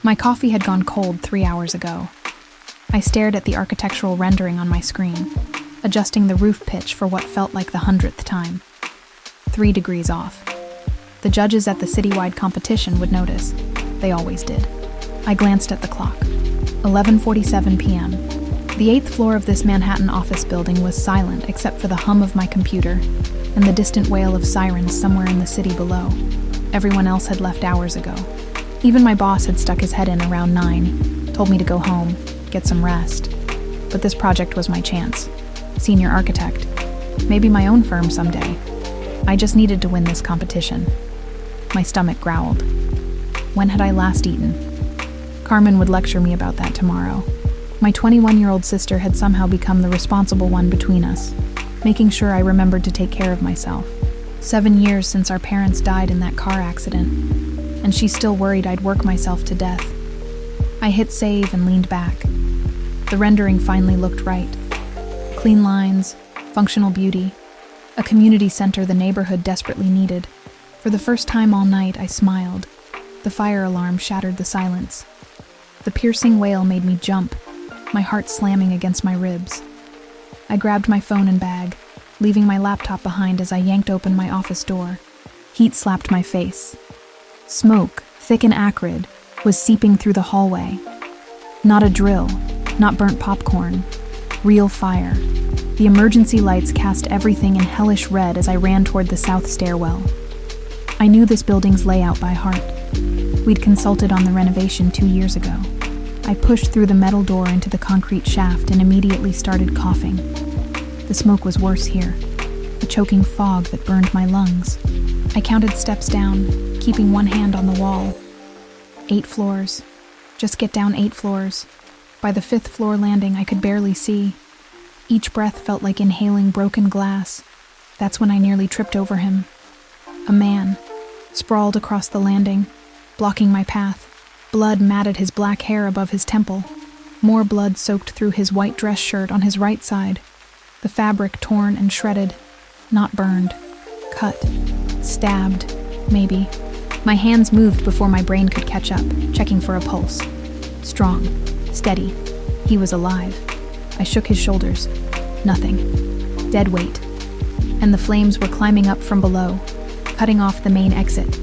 My coffee had gone cold 3 hours ago. I stared at the architectural rendering on my screen, adjusting the roof pitch for what felt like the 100th time. 3 degrees off. The judges at the citywide competition would notice. They always did. I glanced at the clock. 11:47 p.m. The 8th floor of this Manhattan office building was silent except for the hum of my computer and the distant wail of sirens somewhere in the city below. Everyone else had left hours ago. Even my boss had stuck his head in around 9, told me to go home, get some rest. But this project was my chance. Senior architect. Maybe my own firm someday. I just needed to win this competition. My stomach growled. When had I last eaten? Carmen would lecture me about that tomorrow. My 21-year-old sister had somehow become the responsible one between us, making sure I remembered to take care of myself. 7 years since our parents died in that car accident, and she still worried I'd work myself to death. I hit save and leaned back. The rendering finally looked right. Clean lines, functional beauty, a community center the neighborhood desperately needed. For the first time all night, I smiled. The fire alarm shattered the silence. The piercing wail made me jump, my heart slamming against my ribs. I grabbed my phone and bag, leaving my laptop behind as I yanked open my office door. Heat slapped my face. Smoke, thick and acrid, was seeping through the hallway. Not a drill, not burnt popcorn. Real fire. The emergency lights cast everything in hellish red as I ran toward the south stairwell. I knew this building's layout by heart. We'd consulted on the renovation 2 years ago. I pushed through the metal door into the concrete shaft and immediately started coughing. The smoke was worse here, a choking fog that burned my lungs. I counted steps down, keeping one hand on the wall. 8 floors. Just get down 8 floors. By the 5th floor landing, I could barely see. Each breath felt like inhaling broken glass. That's when I nearly tripped over him. A man, sprawled across the landing, blocking my path. Blood matted his black hair above his temple. More blood soaked through his white dress shirt on his right side. The fabric torn and shredded. Not burned. Cut. Stabbed. Maybe. My hands moved before my brain could catch up, checking for a pulse. Strong. Steady. He was alive. I shook his shoulders. Nothing. Dead weight. And the flames were climbing up from below, cutting off the main exit.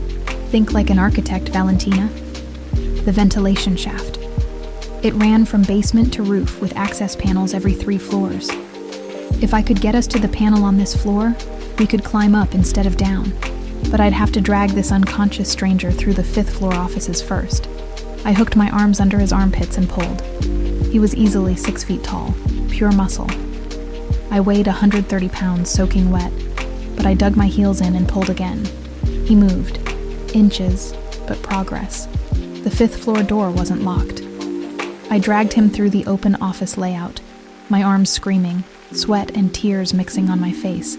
Think like an architect, Valentina. The ventilation shaft. It ran from basement to roof with access panels every 3 floors. If I could get us to the panel on this floor, we could climb up instead of down. But I'd have to drag this unconscious stranger through the 5th floor offices first. I hooked my arms under his armpits and pulled. He was easily 6 feet tall, pure muscle. I weighed 130 pounds soaking wet, but I dug my heels in and pulled again. He moved. Inches, but progress. The 5th floor door wasn't locked. I dragged him through the open office layout, my arms screaming, sweat and tears mixing on my face.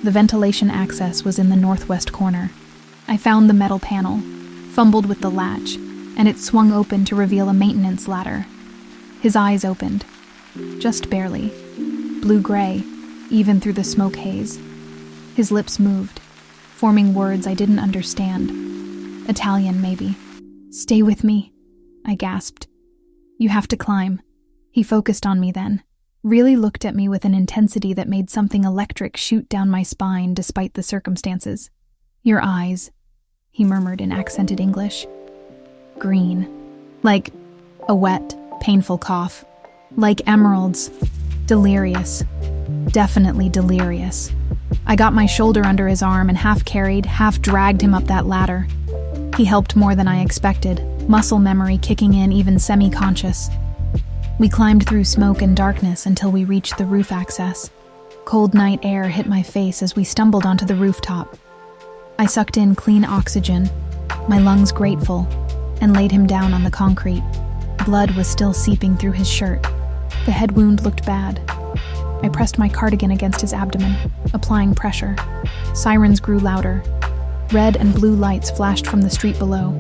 The ventilation access was in the northwest corner. I found the metal panel, fumbled with the latch, and it swung open to reveal a maintenance ladder. His eyes opened. Just barely. Blue-gray, even through the smoke haze. His lips moved, forming words I didn't understand. Italian, maybe. "Stay with me," I gasped. "You have to climb." He focused on me then, really looked at me with an intensity that made something electric shoot down my spine despite the circumstances. "Your eyes," he murmured in accented English. "Green. Like a wet, painful cough. Like emeralds. Delirious. Definitely delirious." I got my shoulder under his arm and half carried, half dragged him up that ladder. He helped more than I expected, muscle memory kicking in even semi-conscious. We climbed through smoke and darkness until we reached the roof access. Cold night air hit my face as we stumbled onto the rooftop. I sucked in clean oxygen, my lungs grateful, and laid him down on the concrete. Blood was still seeping through his shirt. The head wound looked bad. I pressed my cardigan against his abdomen, applying pressure. Sirens grew louder. Red and blue lights flashed from the street below.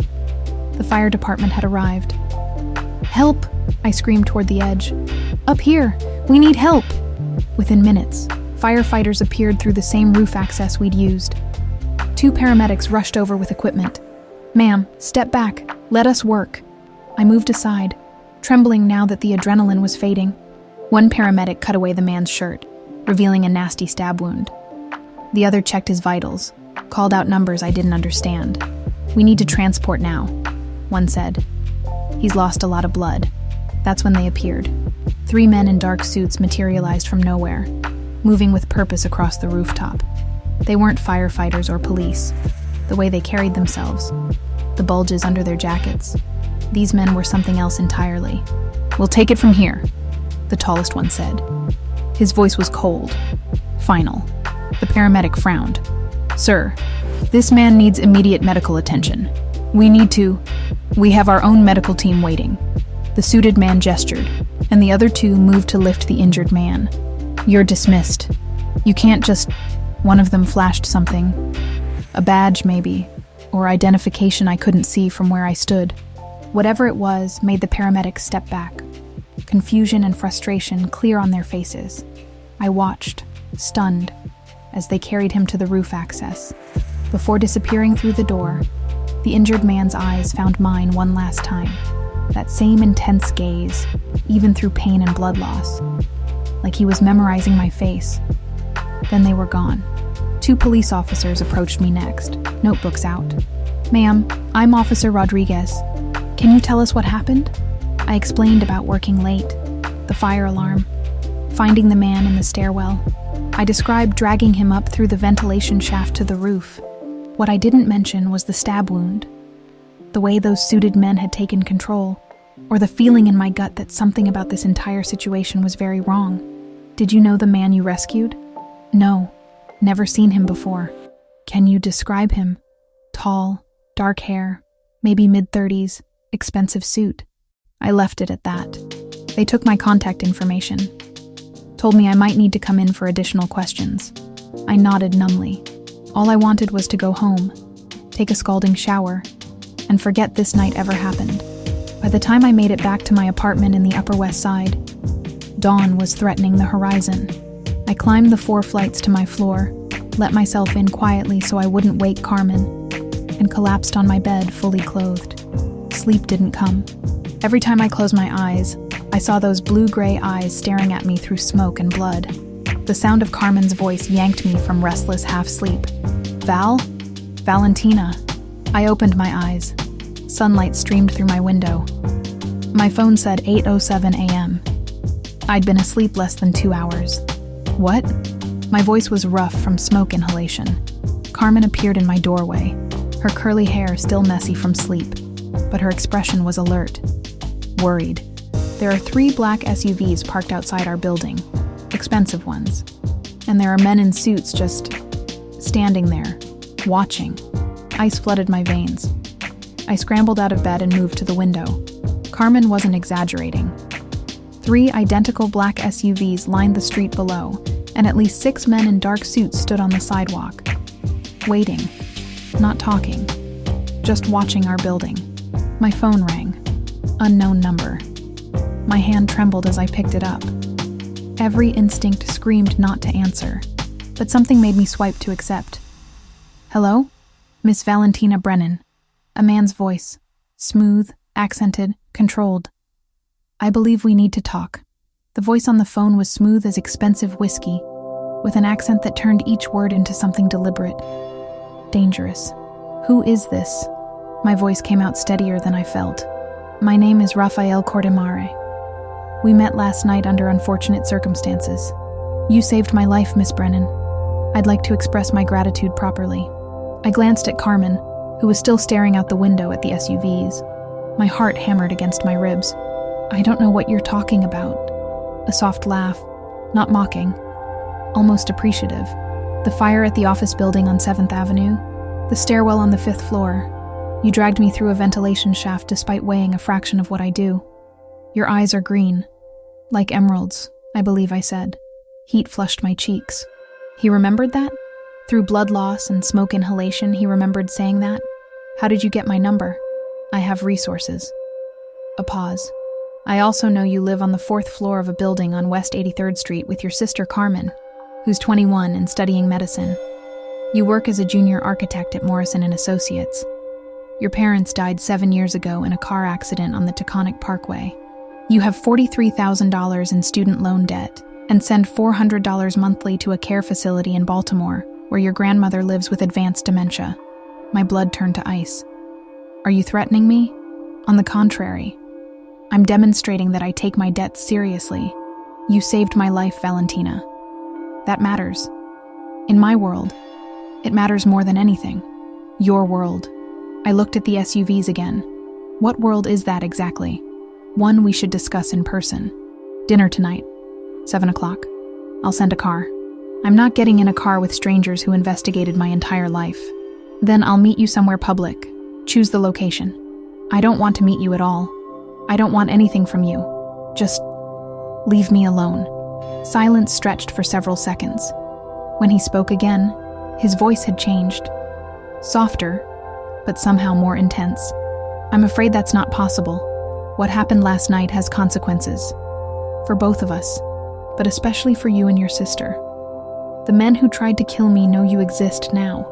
The fire department had arrived. "Help!" I screamed toward the edge. "Up here! We need help!" Within minutes, firefighters appeared through the same roof access we'd used. 2 paramedics rushed over with equipment. "Ma'am, step back. Let us work." I moved aside, trembling now that the adrenaline was fading. One paramedic cut away the man's shirt, revealing a nasty stab wound. The other checked his vitals, called out numbers I didn't understand. "We need to transport now," one said. "He's lost a lot of blood." That's when they appeared. 3 men in dark suits materialized from nowhere, moving with purpose across the rooftop. They weren't firefighters or police. The way they carried themselves, the bulges under their jackets. These men were something else entirely. "We'll take it from here," the tallest one said. His voice was cold, final. The paramedic frowned. "Sir, this man needs immediate medical attention. We have our own medical team waiting." The suited man gestured, and the other 2 moved to lift the injured man. "You're dismissed. You can't just..." One of them flashed something. A badge, maybe, or identification I couldn't see from where I stood. Whatever it was made the paramedics step back, confusion and frustration clear on their faces. I watched, stunned, as they carried him to the roof access. Before disappearing through the door, the injured man's eyes found mine one last time. That same intense gaze, even through pain and blood loss, like he was memorizing my face. Then they were gone. 2 police officers approached me next, notebooks out. "Ma'am, I'm Officer Rodriguez. Can you tell us what happened?" I explained about working late, the fire alarm, finding the man in the stairwell. I described dragging him up through the ventilation shaft to the roof. What I didn't mention was the stab wound, the way those suited men had taken control, or the feeling in my gut that something about this entire situation was very wrong. "Did you know the man you rescued?" "No, never seen him before." "Can you describe him?" "Tall, dark hair, maybe mid-30s, expensive suit." I left it at that. They took my contact information, told me I might need to come in for additional questions. I nodded numbly. All I wanted was to go home, take a scalding shower, and forget this night ever happened. By the time I made it back to my apartment in the Upper West Side, dawn was threatening the horizon. I climbed the 4 flights to my floor, let myself in quietly so I wouldn't wake Carmen, and collapsed on my bed fully clothed. Sleep didn't come. Every time I closed my eyes, I saw those blue-gray eyes staring at me through smoke and blood. The sound of Carmen's voice yanked me from restless half-sleep. Valentina." I opened my eyes. Sunlight streamed through my window. My phone said 8:07 a.m. I'd been asleep less than 2 hours. "What?" My voice was rough from smoke inhalation. Carmen appeared in my doorway, her curly hair still messy from sleep, but her expression was alert, worried. There are 3 black SUVs parked outside our building, expensive ones, and there are men in suits just standing there, watching. Ice flooded my veins. I scrambled out of bed and moved to the window. Carmen wasn't exaggerating. 3 identical black SUVs lined the street below, and at least 6 men in dark suits stood on the sidewalk, waiting, not talking, just watching our building. My phone rang. Unknown number. My hand trembled as I picked it up. Every instinct screamed not to answer, but something made me swipe to accept. "Hello? Miss Valentina Brennan." A man's voice, smooth, accented, controlled. "I believe we need to talk." The voice on the phone was smooth as expensive whiskey, with an accent that turned each word into something deliberate. Dangerous. "Who is this?" My voice came out steadier than I felt. "My name is Rafael Cordemare. We met last night under unfortunate circumstances. You saved my life, Miss Brennan. I'd like to express my gratitude properly." I glanced at Carmen, who was still staring out the window at the SUVs. My heart hammered against my ribs. "I don't know what you're talking about." A soft laugh, not mocking, almost appreciative. "The fire at the office building on 7th Avenue, the stairwell on the 5th floor. You dragged me through a ventilation shaft despite weighing a fraction of what I do. Your eyes are green, like emeralds, I believe I said. Heat flushed my cheeks." He remembered that? Through blood loss and smoke inhalation, he remembered saying that? "How did you get my number?" "I have resources." A pause. "I also know you live on the 4th floor of a building on West 83rd Street with your sister Carmen, who's 21 and studying medicine. You work as a junior architect at Morrison & Associates. Your parents died 7 years ago in a car accident on the Taconic Parkway. You have $43,000 in student loan debt and send $400 monthly to a care facility in Baltimore, where your grandmother lives with advanced dementia. My blood turned to ice. Are you threatening me? On the contrary, I'm demonstrating that I take my debts seriously. You saved my life, Valentina. That matters. In my world, it matters more than anything. Your world. I looked at the SUVs again. What world is that exactly? One we should discuss in person. Dinner tonight. 7 o'clock. I'll send a car. I'm not getting in a car with strangers who investigated my entire life. Then I'll meet you somewhere public. Choose the location. I don't want to meet you at all. I don't want anything from you. Just leave me alone. Silence stretched for several seconds. When he spoke again, his voice had changed. Softer, but somehow more intense. I'm afraid that's not possible. What happened last night has consequences. For both of us, but especially for you and your sister. The men who tried to kill me know you exist now.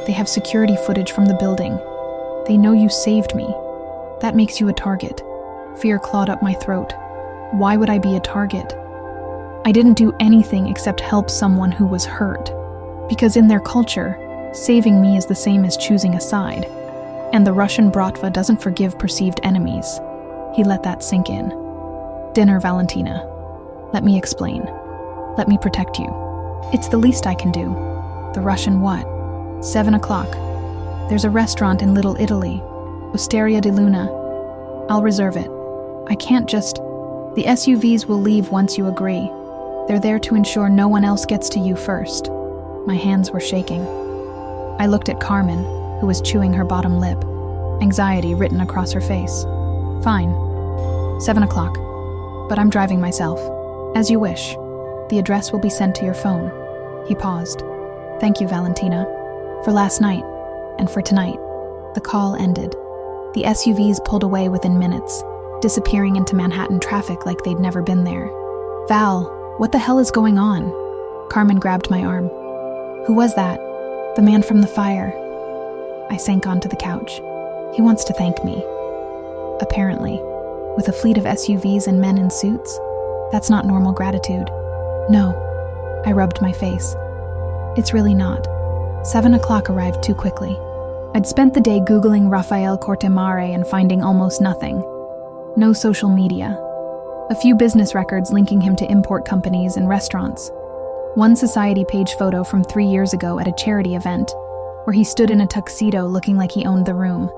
They have security footage from the building. They know you saved me. That makes you a target. Fear clawed up my throat. Why would I be a target? I didn't do anything except help someone who was hurt. Because in their culture, saving me is the same as choosing a side. And the Russian bratva doesn't forgive perceived enemies. He let that sink in. Dinner, Valentina. Let me explain. Let me protect you. It's the least I can do. The Russian what? 7 o'clock. There's a restaurant in Little Italy. Osteria di Luna. I'll reserve it. I can't just... The SUVs will leave once you agree. They're there to ensure no one else gets to you first. My hands were shaking. I looked at Carmen, who was chewing her bottom lip, anxiety written across her face. Fine. 7 o'clock. But I'm driving myself. As you wish. The address will be sent to your phone. He paused. Thank you, Valentina. For last night, and for tonight. The call ended. The SUVs pulled away within minutes, disappearing into Manhattan traffic like they'd never been there. Val, what the hell is going on? Carmen grabbed my arm. Who was that? The man from the fire. I sank onto the couch. He wants to thank me. Apparently, with a fleet of SUVs and men in suits, that's not normal gratitude. No. I rubbed my face. It's really not. 7 o'clock arrived too quickly. I'd spent the day Googling Rafael Cortemare and finding almost nothing. No social media. A few business records linking him to import companies and restaurants. One society page photo from 3 years ago at a charity event, where he stood in a tuxedo looking like he owned the room.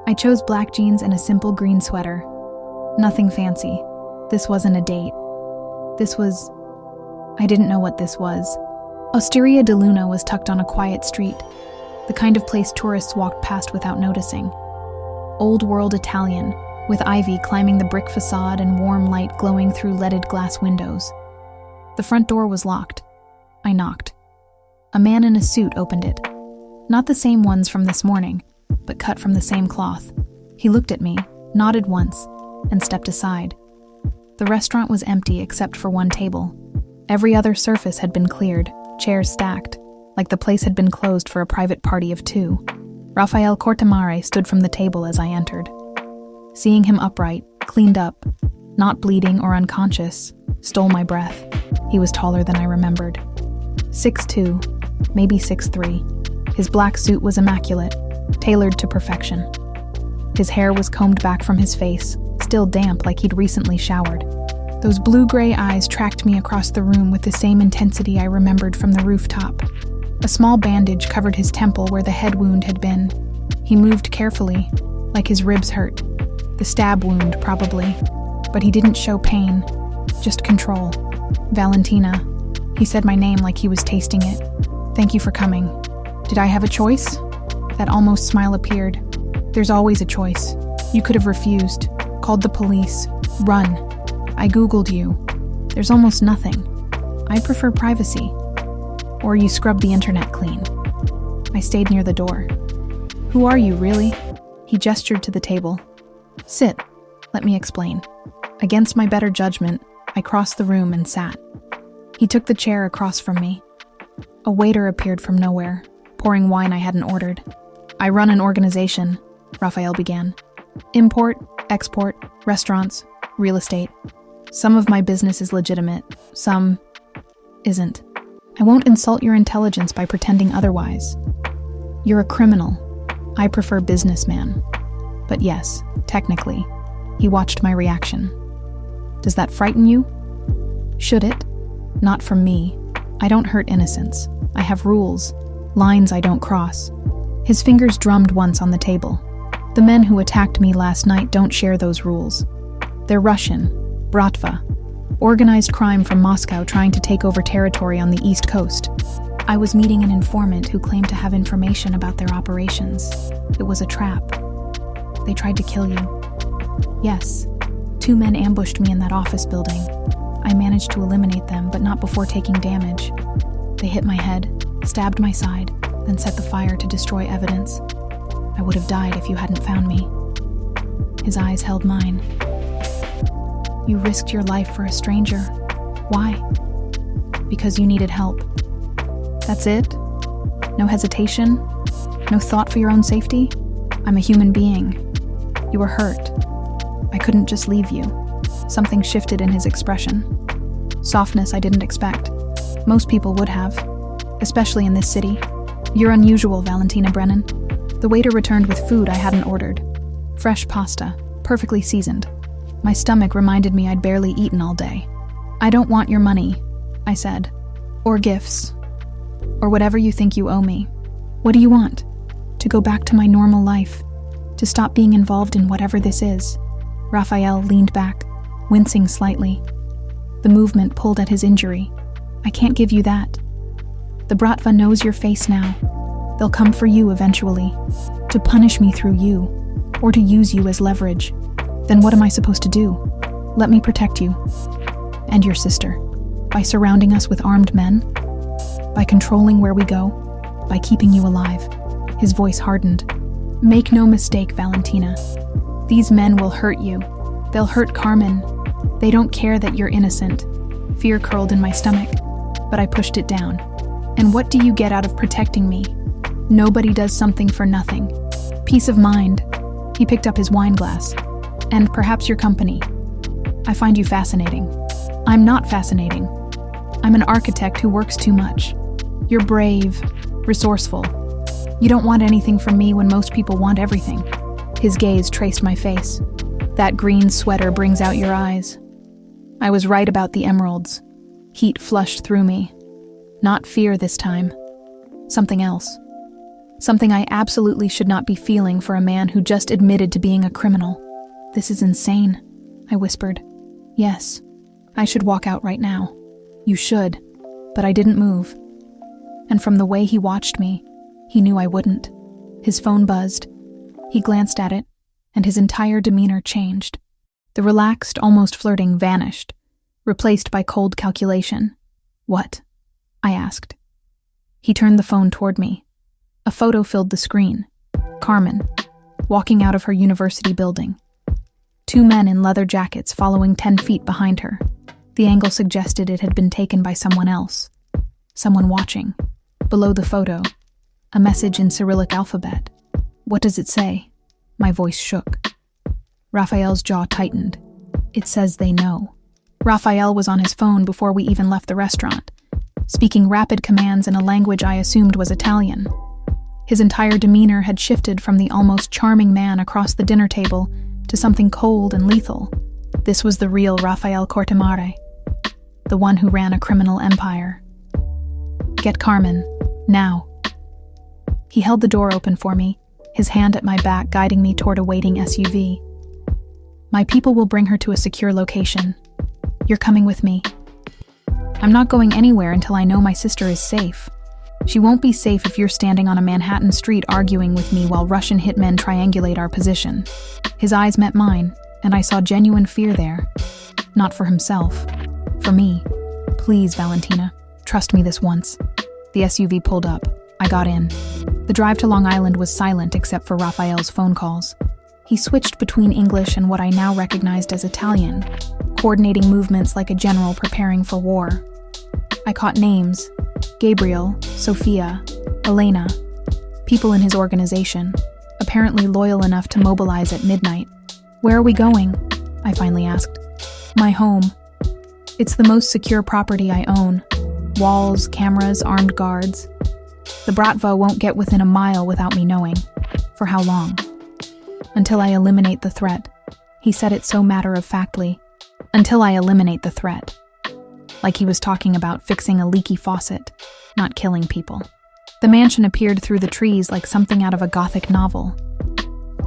I chose black jeans and a simple green sweater. Nothing fancy. This wasn't a date. This was... I didn't know what this was. Osteria di Luna was tucked on a quiet street, the kind of place tourists walked past without noticing. Old-world Italian, with ivy climbing the brick facade and warm light glowing through leaded glass windows. The front door was locked. I knocked. A man in a suit opened it. Not the same ones from this morning, but cut from the same cloth. He looked at me, nodded once, and stepped aside. The restaurant was empty except for one table. Every other surface had been cleared, chairs stacked, like the place had been closed for a private party of two. Rafael Cortemare stood from the table as I entered. Seeing him upright, cleaned up, not bleeding or unconscious, stole my breath. He was taller than I remembered. 6'2", maybe 6'3". His black suit was immaculate, tailored to perfection. His hair was combed back from his face, still damp like he'd recently showered. Those blue-gray eyes tracked me across the room with the same intensity I remembered from the rooftop. A small bandage covered his temple where the head wound had been. He moved carefully, like his ribs hurt. The stab wound, probably. But he didn't show pain, just control. Valentina. He said my name like he was tasting it. Thank you for coming. Did I have a choice? That almost smile appeared. There's always a choice. You could have refused, called the police, run. I Googled you. There's almost nothing. I prefer privacy. Or you scrub the internet clean. I stayed near the door. Who are you, really? He gestured to the table. Sit. Let me explain. Against my better judgment, I crossed the room and sat. He took the chair across from me. A waiter appeared from nowhere, pouring wine I hadn't ordered. I run an organization, Raphael began. Import, export, restaurants, real estate. Some of my business is legitimate, some isn't. I won't insult your intelligence by pretending otherwise. You're a criminal. I prefer businessman. But yes, technically, he watched my reaction. Does that frighten you? Should it? Not from me. I don't hurt innocents. I have rules, lines I don't cross. His fingers drummed once on the table. The men who attacked me last night don't share those rules. They're Russian, Bratva, organized crime from Moscow trying to take over territory on the East Coast. I was meeting an informant who claimed to have information about their operations. It was a trap. They tried to kill you. Yes, 2 men ambushed me in that office building. I managed to eliminate them, but not before taking damage. They hit my head, stabbed my side, then set the fire to destroy evidence. I would have died if you hadn't found me. His eyes held mine. You risked your life for a stranger. Why? Because you needed help. That's it? No hesitation? No thought for your own safety? I'm a human being. You were hurt. I couldn't just leave you. Something shifted in his expression. Softness I didn't expect. Most people would have, especially in this city. You're unusual, Valentina Brennan. The waiter returned with food I hadn't ordered. Fresh pasta, perfectly seasoned. My stomach reminded me I'd barely eaten all day. I don't want your money, I said. Or gifts. Or whatever you think you owe me. What do you want? To go back to my normal life. To stop being involved in whatever this is. Raphael leaned back, wincing slightly. The movement pulled at his injury. I can't give you that. The Bratva knows your face now. They'll come for you eventually. To punish me through you. Or to use you as leverage. Then what am I supposed to do? Let me protect you. And your sister. By surrounding us with armed men? By controlling where we go? By keeping you alive? His voice hardened. Make no mistake, Valentina. These men will hurt you. They'll hurt Carmen. They don't care that you're innocent. Fear curled in my stomach, but I pushed it down. And what do you get out of protecting me? Nobody does something for nothing. Peace of mind. He picked up his wine glass. And perhaps your company. I find you fascinating. I'm not fascinating. I'm an architect who works too much. You're brave, resourceful. You don't want anything from me when most people want everything. His gaze traced my face. That green sweater brings out your eyes. I was right about the emeralds. Heat flushed through me. Not fear this time. Something else. Something I absolutely should not be feeling for a man who just admitted to being a criminal. This is insane, I whispered. Yes, I should walk out right now. You should, but I didn't move. And from the way he watched me, he knew I wouldn't. His phone buzzed. He glanced at it, and his entire demeanor changed. The relaxed, almost flirting vanished, replaced by cold calculation. What? I asked. He turned the phone toward me. A photo filled the screen. Carmen, walking out of her university building. 2 men in leather jackets following 10 feet behind her. The angle suggested it had been taken by someone else. Someone watching. Below the photo, a message in Cyrillic alphabet. What does it say? My voice shook. Raphael's jaw tightened. It says they know. Raphael was on his phone before we even left the restaurant, speaking rapid commands in a language I assumed was Italian. His entire demeanor had shifted from the almost charming man across the dinner table to something cold and lethal. This was the real Raphael Cortemare, the one who ran a criminal empire. Get Carmen, now. He held the door open for me, his hand at my back guiding me toward a waiting SUV. My people will bring her to a secure location. You're coming with me. I'm not going anywhere until I know my sister is safe. She won't be safe if you're standing on a Manhattan street arguing with me while Russian hitmen triangulate our position. His eyes met mine, and I saw genuine fear there. Not for himself. For me. Please, Valentina, trust me this once. The SUV pulled up. I got in. The drive to Long Island was silent except for Raphael's phone calls. He switched between English and what I now recognized as Italian, coordinating movements like a general preparing for war. I caught names: Gabriel, Sophia, Elena. People in his organization, apparently loyal enough to mobilize at midnight. "Where are we going?" I finally asked. "My home. It's the most secure property I own. Walls, cameras, armed guards. The Bratva won't get within a mile without me knowing. For how long? Until I eliminate the threat." He said it so matter-of-factly. Until I eliminate the threat. Like he was talking about fixing a leaky faucet, not killing people. The mansion appeared through the trees like something out of a Gothic novel.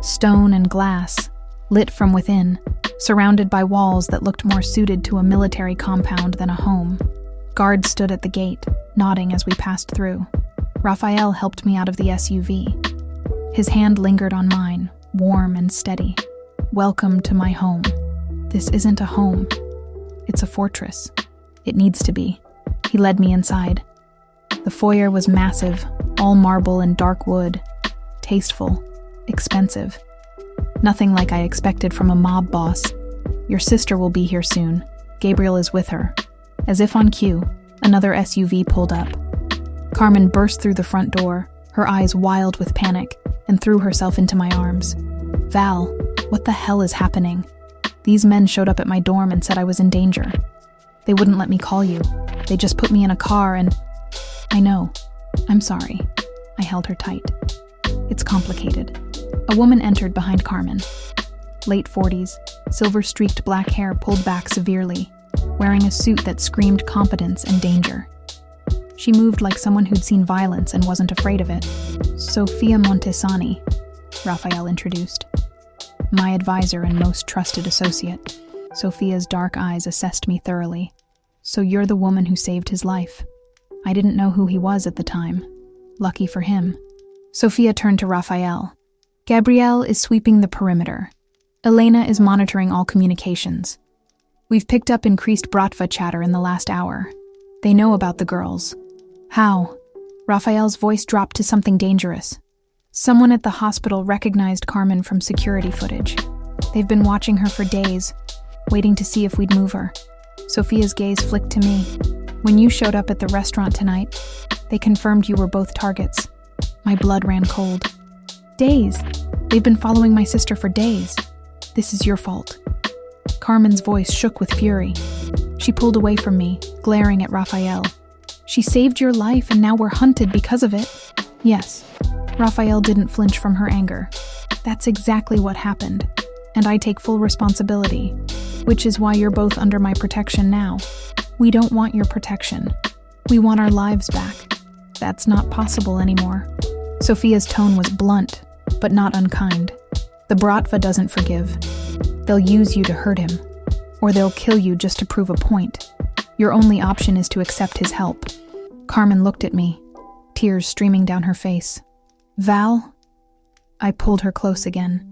Stone and glass, lit from within, surrounded by walls that looked more suited to a military compound than a home. Guards stood at the gate, nodding as we passed through. Raphael helped me out of the SUV. His hand lingered on mine, warm and steady. "Welcome to my home. This isn't a home. It's a fortress. It needs to be." He led me inside. The foyer was massive, all marble and dark wood. Tasteful, expensive. Nothing like I expected from a mob boss. "Your sister will be here soon. Gabriel is with her." As if on cue, another SUV pulled up. Carmen burst through the front door, her eyes wild with panic, and threw herself into my arms. "Val, what the hell is happening? These men showed up at my dorm and said I was in danger. They wouldn't let me call you. They just put me in a car and—" "I know. I'm sorry." I held her tight. "It's complicated." A woman entered behind Carmen. Late 40s, silver-streaked black hair pulled back severely, wearing a suit that screamed competence and danger. She moved like someone who'd seen violence and wasn't afraid of it. "Sofia Montesani," Raphael introduced. "My advisor and most trusted associate." Sophia's dark eyes assessed me thoroughly. "So you're the woman who saved his life." I didn't know who he was at the time. Lucky for him. Sophia turned to Raphael. "Gabrielle is sweeping the perimeter. Elena is monitoring all communications. We've picked up increased Bratva chatter in the last hour. They know about the girls." "How?" Raphael's voice dropped to something dangerous. "Someone at the hospital recognized Carmen from security footage. They've been watching her for days, waiting to see if we'd move her." Sophia's gaze flicked to me. "When you showed up at the restaurant tonight, they confirmed you were both targets." My blood ran cold. "Days? They've been following my sister for days. This is your fault." Carmen's voice shook with fury. She pulled away from me, glaring at Raphael. "She saved your life and now we're hunted because of it." "Yes." Raphael didn't flinch from her anger. "That's exactly what happened, and I take full responsibility, which is why you're both under my protection now. We don't want your protection. We want our lives back. That's not possible anymore." Sophia's tone was blunt, but not unkind. "The Bratva doesn't forgive. They'll use you to hurt him, or they'll kill you just to prove a point. Your only option is to accept his help." Carmen looked at me, tears streaming down her face. "Val?" I pulled her close again.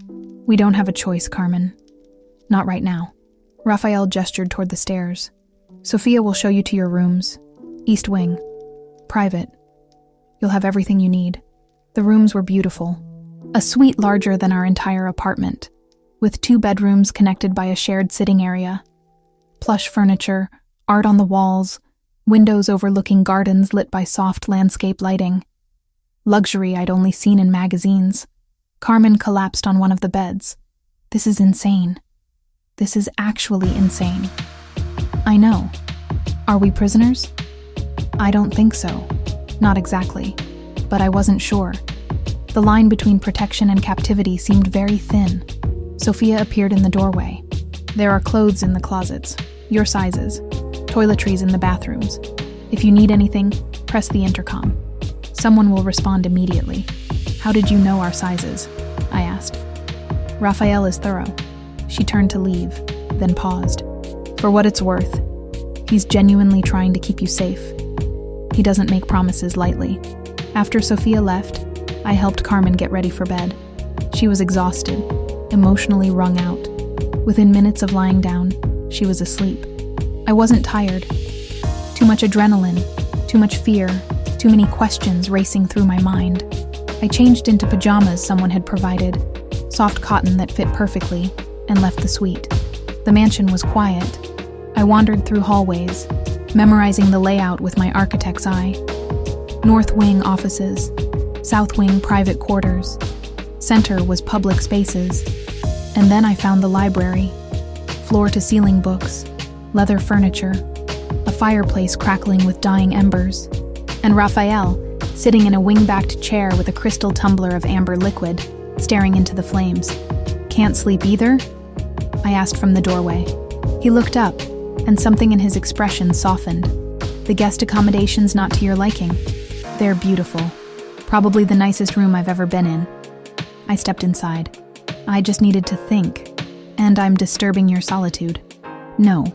"We don't have a choice, Carmen. Not right now." Raphael gestured toward the stairs. "Sophia will show you to your rooms. East Wing. Private. You'll have everything you need." The rooms were beautiful. A suite larger than our entire apartment, with 2 bedrooms connected by a shared sitting area. Plush furniture, art on the walls, windows overlooking gardens lit by soft landscape lighting. Luxury I'd only seen in magazines. Carmen collapsed on one of the beds. "This is insane. This is actually insane." "I know. Are we prisoners?" "I don't think so. Not exactly. But I wasn't sure." The line between protection and captivity seemed very thin. Sophia appeared in the doorway. "There are clothes in the closets, your sizes, toiletries in the bathrooms. If you need anything, press the intercom. Someone will respond immediately." "How did you know our sizes?" I asked. "Raphael is thorough." She turned to leave, then paused. "For what it's worth, he's genuinely trying to keep you safe. He doesn't make promises lightly." After Sophia left, I helped Carmen get ready for bed. She was exhausted, emotionally wrung out. Within minutes of lying down, she was asleep. I wasn't tired. Too much adrenaline, too much fear, too many questions racing through my mind. I changed into pajamas someone had provided, soft cotton that fit perfectly, and left the suite. The mansion was quiet. I wandered through hallways, memorizing the layout with my architect's eye. North Wing offices, South wing, private quarters. Center was public spaces. And then I found the library. Floor-to-ceiling books, leather furniture, a fireplace crackling with dying embers, and Raphael, sitting in a wing-backed chair with a crystal tumbler of amber liquid, staring into the flames. "Can't sleep either?" I asked from the doorway. He looked up, and something in his expression softened. "The guest accommodation's not to your liking." "They're beautiful. Probably the nicest room I've ever been in." I stepped inside. "I just needed to think. And I'm disturbing your solitude." "No."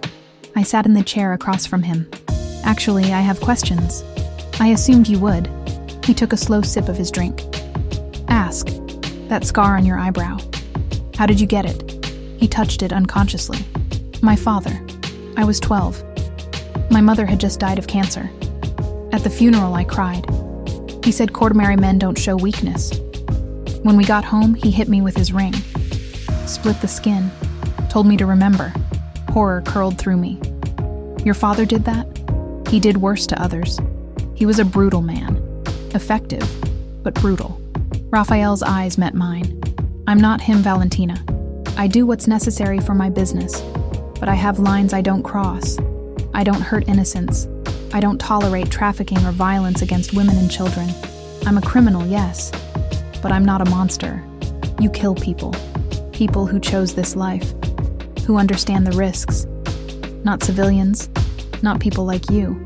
I sat in the chair across from him. "Actually, I have questions." "I assumed you would." He took a slow sip of his drink. "Ask. That scar on your eyebrow. How did you get it?" He touched it unconsciously. "My father. I was 12. My mother had just died of cancer. At the funeral, I cried. He said courtmary men don't show weakness. When we got home, he hit me with his ring. Split the skin. Told me to remember. Horror curled through me. Your father did that? He did worse to others. He was a brutal man. Effective, but brutal." Raphael's eyes met mine. "I'm not him, Valentina. I do what's necessary for my business, but I have lines I don't cross. I don't hurt innocents. I don't tolerate trafficking or violence against women and children. I'm a criminal, yes, but I'm not a monster. You kill people. People who chose this life, who understand the risks. Not civilians, not people like you.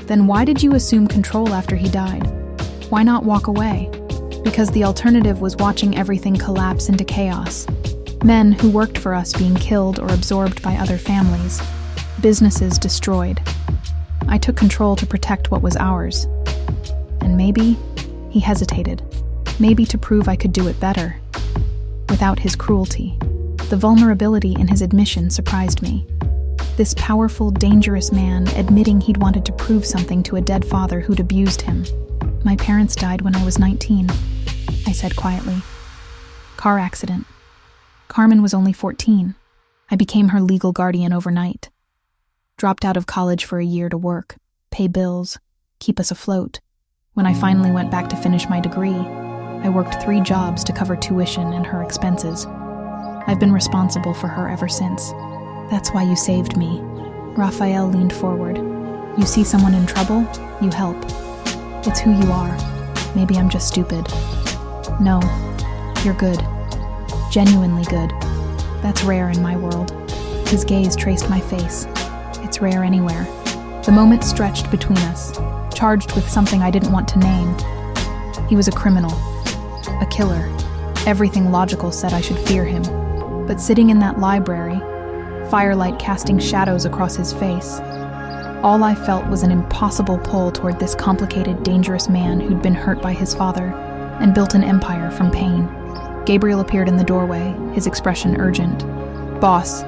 Then why did you assume control after he died? Why not walk away? Because the alternative was watching everything collapse into chaos. Men who worked for us being killed or absorbed by other families. Businesses destroyed. I took control to protect what was ours. And maybe," he hesitated, "maybe to prove I could do it better. Without his cruelty." The vulnerability in his admission surprised me. This powerful, dangerous man admitting he'd wanted to prove something to a dead father who'd abused him. "My parents died when I was 19, I said quietly. "Car accident. Carmen was only 14. I became her legal guardian overnight. Dropped out of college for a year to work, pay bills, keep us afloat. When I finally went back to finish my degree, I worked 3 jobs to cover tuition and her expenses. I've been responsible for her ever since. That's why you saved me." Raphael leaned forward. "You see someone in trouble, you help. It's who you are. Maybe I'm just stupid." "No, you're good. Genuinely good. That's rare in my world." His gaze traced my face. "It's rare anywhere." The moment stretched between us, charged with something I didn't want to name. He was a criminal, a killer. Everything logical said I should fear him. But sitting in that library, firelight casting shadows across his face, all I felt was an impossible pull toward this complicated, dangerous man who'd been hurt by his father and built an empire from pain. Gabriel appeared in the doorway, his expression urgent. "Boss,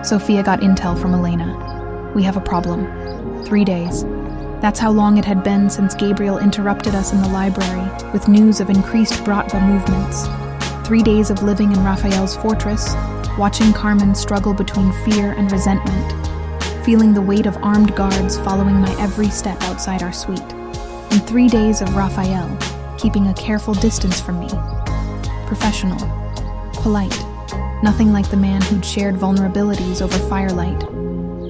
Sophia got intel from Elena. We have a problem. 3 days. That's how long it had been since Gabriel interrupted us in the library with news of increased Bratva movements. 3 days of living in Raphael's fortress, watching Carmen struggle between fear and resentment, feeling the weight of armed guards following my every step outside our suite. And 3 days of Raphael, keeping a careful distance from me. Professional, polite, nothing like the man who'd shared vulnerabilities over firelight,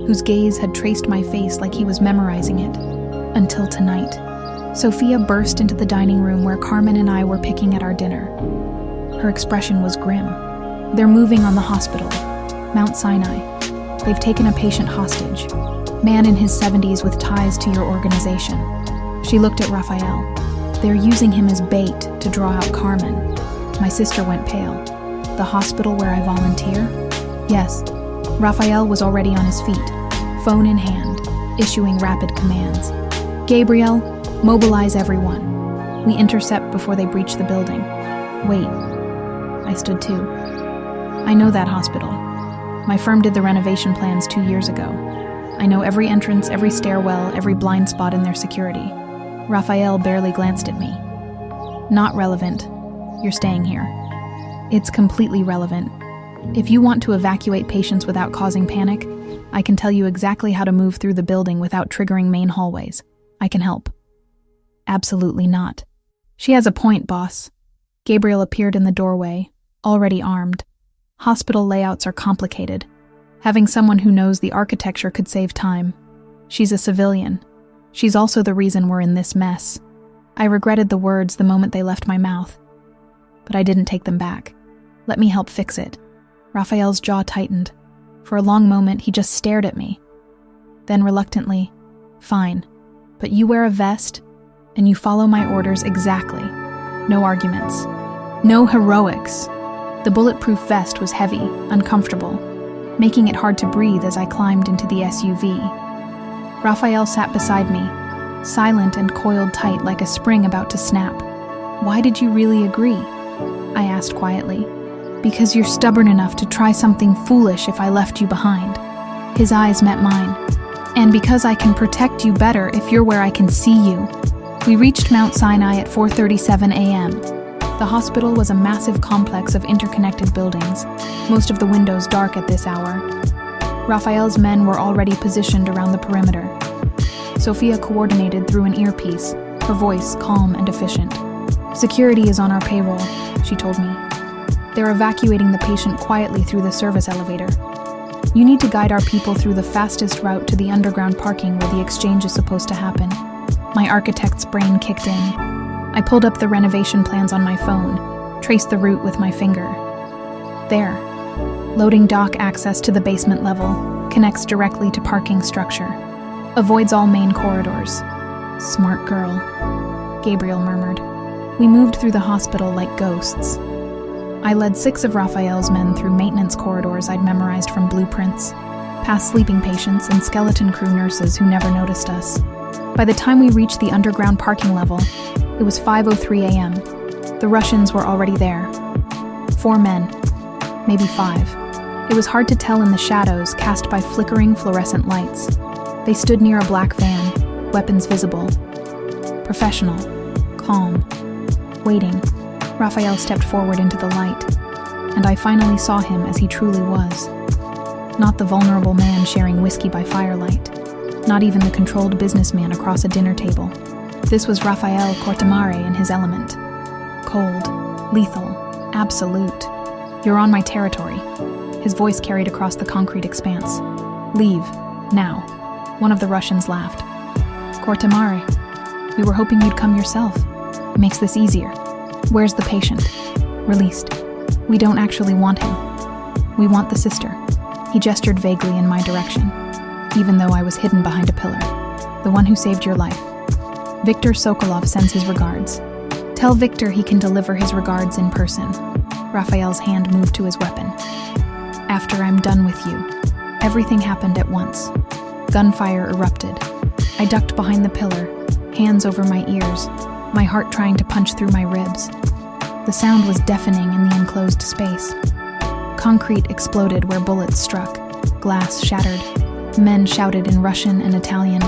whose gaze had traced my face like he was memorizing it. Until tonight. Sophia burst into the dining room where Carmen and I were picking at our dinner. Her expression was grim. "They're moving on the hospital. Mount Sinai. They've taken a patient hostage. Man in his 70s with ties to your organization." She looked at Raphael. "They're using him as bait to draw out Carmen." My sister went pale. "The hospital where I volunteer?" "Yes." Raphael was already on his feet, phone in hand, issuing rapid commands. "Gabriel, mobilize everyone. We intercept before they breach the building." "Wait." I stood too. "I know that hospital. My firm did the renovation plans 2 years ago. I know every entrance, every stairwell, every blind spot in their security." Raphael barely glanced at me. "Not relevant. You're staying here." "It's completely relevant. If you want to evacuate patients without causing panic, I can tell you exactly how to move through the building without triggering main hallways. I can help." "Absolutely not." She has a point, boss. Gabriel appeared in the doorway, already armed. Hospital layouts are complicated. Having someone who knows the architecture could save time. She's a civilian. She's also the reason we're in this mess. I regretted the words the moment they left my mouth, but I didn't take them back. Let me help fix it. Raphael's jaw tightened. For a long moment, he just stared at me. Then reluctantly, fine, but you wear a vest and you follow my orders exactly. No arguments. No heroics. The bulletproof vest was heavy, uncomfortable, making it hard to breathe as I climbed into the SUV. Raphael sat beside me, silent and coiled tight like a spring about to snap. Why did you really agree? I asked quietly. Because you're stubborn enough to try something foolish if I left you behind. His eyes met mine. And because I can protect you better if you're where I can see you. We reached Mount Sinai at 4:37 a.m. The hospital was a massive complex of interconnected buildings, most of the windows dark at this hour. Raphael's men were already positioned around the perimeter. Sophia coordinated through an earpiece, her voice calm and efficient. Security is on our payroll, she told me. They're evacuating the patient quietly through the service elevator. You need to guide our people through the fastest route to the underground parking where the exchange is supposed to happen. My architect's brain kicked in. I pulled up the renovation plans on my phone, traced the route with my finger. There. Loading dock access to the basement level, connects directly to parking structure. Avoids all main corridors. Smart girl, Gabriel murmured. We moved through the hospital like ghosts. I led 6 of Raphael's men through maintenance corridors I'd memorized from blueprints, past sleeping patients and skeleton crew nurses who never noticed us. By the time we reached the underground parking level, it was 5:03 a.m. The Russians were already there. 4 men, maybe 5. It was hard to tell in the shadows cast by flickering fluorescent lights. They stood near a black van, weapons visible. Professional, calm, waiting. Raphael stepped forward into the light, and I finally saw him as he truly was. Not the vulnerable man sharing whiskey by firelight, not even the controlled businessman across a dinner table. This was Raphael Cortamare in his element. Cold, lethal, absolute. You're on my territory. His voice carried across the concrete expanse. Leave, now. One of the Russians laughed. Cortamare, we were hoping you'd come yourself. Makes this easier. Where's the patient? Released. We don't actually want him. We want the sister. He gestured vaguely in my direction, even though I was hidden behind a pillar. The one who saved your life. Viktor Sokolov sends his regards. Tell Viktor he can deliver his regards in person. Raphael's hand moved to his weapon. After I'm done with you. Everything happened at once. Gunfire erupted. I ducked behind the pillar, hands over my ears, my heart trying to punch through my ribs. The sound was deafening in the enclosed space. Concrete exploded where bullets struck. Glass shattered. Men shouted in Russian and Italian.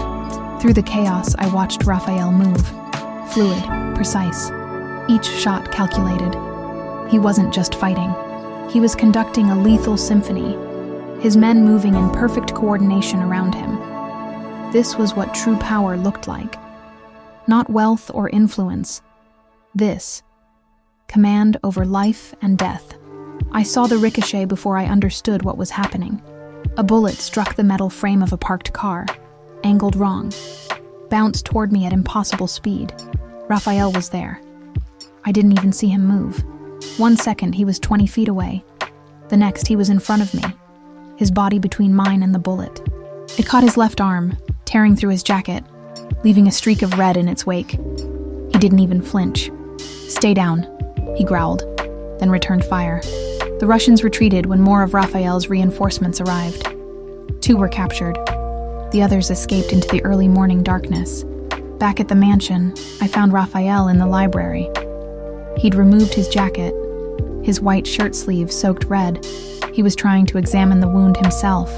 Through the chaos, I watched Raphael move. Fluid, precise. Each shot calculated. He wasn't just fighting. He was conducting a lethal symphony, his men moving in perfect coordination around him. This was what true power looked like. Not wealth or influence. This. Command over life and death. I saw the ricochet before I understood what was happening. A bullet struck the metal frame of a parked car, angled wrong, bounced toward me at impossible speed. Raphael was there. I didn't even see him move. 1 second, he was 20 feet away. The next, he was in front of me, his body between mine and the bullet. It caught his left arm, tearing through his jacket, leaving a streak of red in its wake. He didn't even flinch. Stay down, he growled, then returned fire. The Russians retreated when more of Raphael's reinforcements arrived. 2 were captured. The others escaped into the early morning darkness. Back at the mansion, I found Raphael in the library. He'd removed his jacket, his white shirt sleeves soaked red. He was trying to examine the wound himself,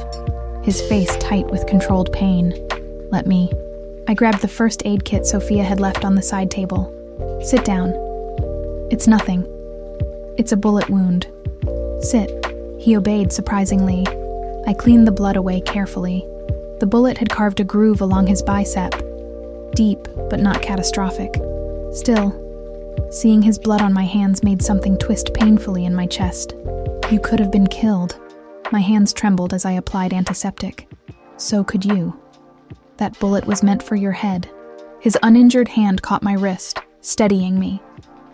his face tight with controlled pain. Let me. I grabbed the first aid kit Sophia had left on the side table. Sit down. It's nothing. It's a bullet wound. Sit. He obeyed surprisingly. I cleaned the blood away carefully. The bullet had carved a groove along his bicep. Deep, but not catastrophic. Still, Seeing his blood on my hands made something twist painfully in my chest. You could have been killed. My hands trembled as I applied antiseptic. So could you. That bullet was meant for your head. His uninjured hand caught my wrist, steadying me.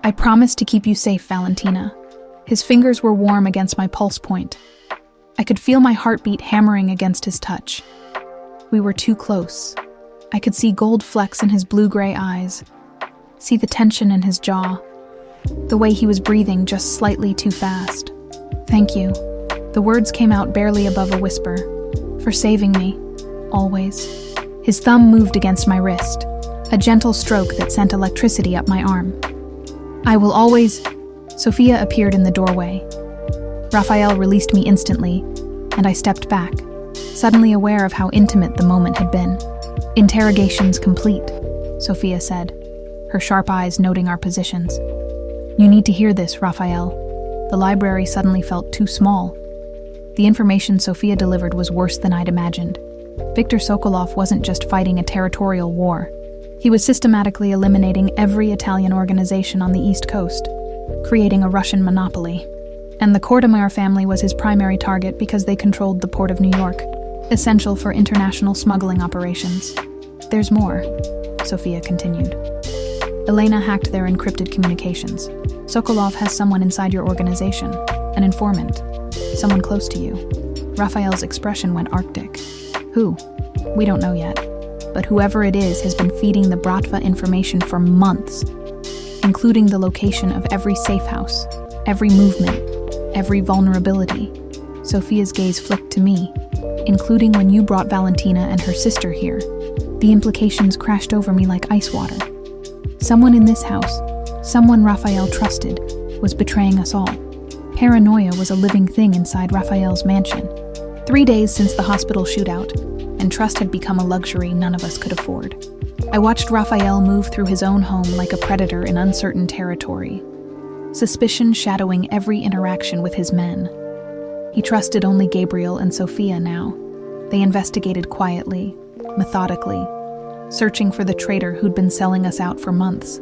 I promised to keep you safe, Valentina. His fingers were warm against my pulse point. I could feel my heartbeat hammering against his touch. We were too close. I could see gold flecks in his blue-gray eyes, see the tension in his jaw, the way he was breathing just slightly too fast. Thank you. The words came out barely above a whisper. For saving me. Always. His thumb moved against my wrist, a gentle stroke that sent electricity up my arm. I will always... Sophia appeared in the doorway. Raphael released me instantly, and I stepped back, suddenly aware of how intimate the moment had been. Interrogations complete, Sophia said, her sharp eyes noting our positions. You need to hear this, Raphael. The library suddenly felt too small. The information Sophia delivered was worse than I'd imagined. Viktor Sokolov wasn't just fighting a territorial war. He was systematically eliminating every Italian organization on the East Coast, creating a Russian monopoly. And the Kortemar family was his primary target because they controlled the port of New York, essential for international smuggling operations. There's more, Sophia continued. Elena hacked their encrypted communications. Sokolov has someone inside your organization, an informant, someone close to you. Raphael's expression went arctic. Who? We don't know yet. But whoever it is has been feeding the Bratva information for months, including the location of every safe house, every movement, every vulnerability. Sophia's gaze flicked to me, including when you brought Valentina and her sister here. The implications crashed over me like ice water. Someone in this house, someone Raphael trusted, was betraying us all. Paranoia was a living thing inside Raphael's mansion. 3 days since the hospital shootout, and trust had become a luxury none of us could afford. I watched Raphael move through his own home like a predator in uncertain territory, suspicion shadowing every interaction with his men. He trusted only Gabriel and Sophia now. They investigated quietly, methodically, searching for the traitor who'd been selling us out for months.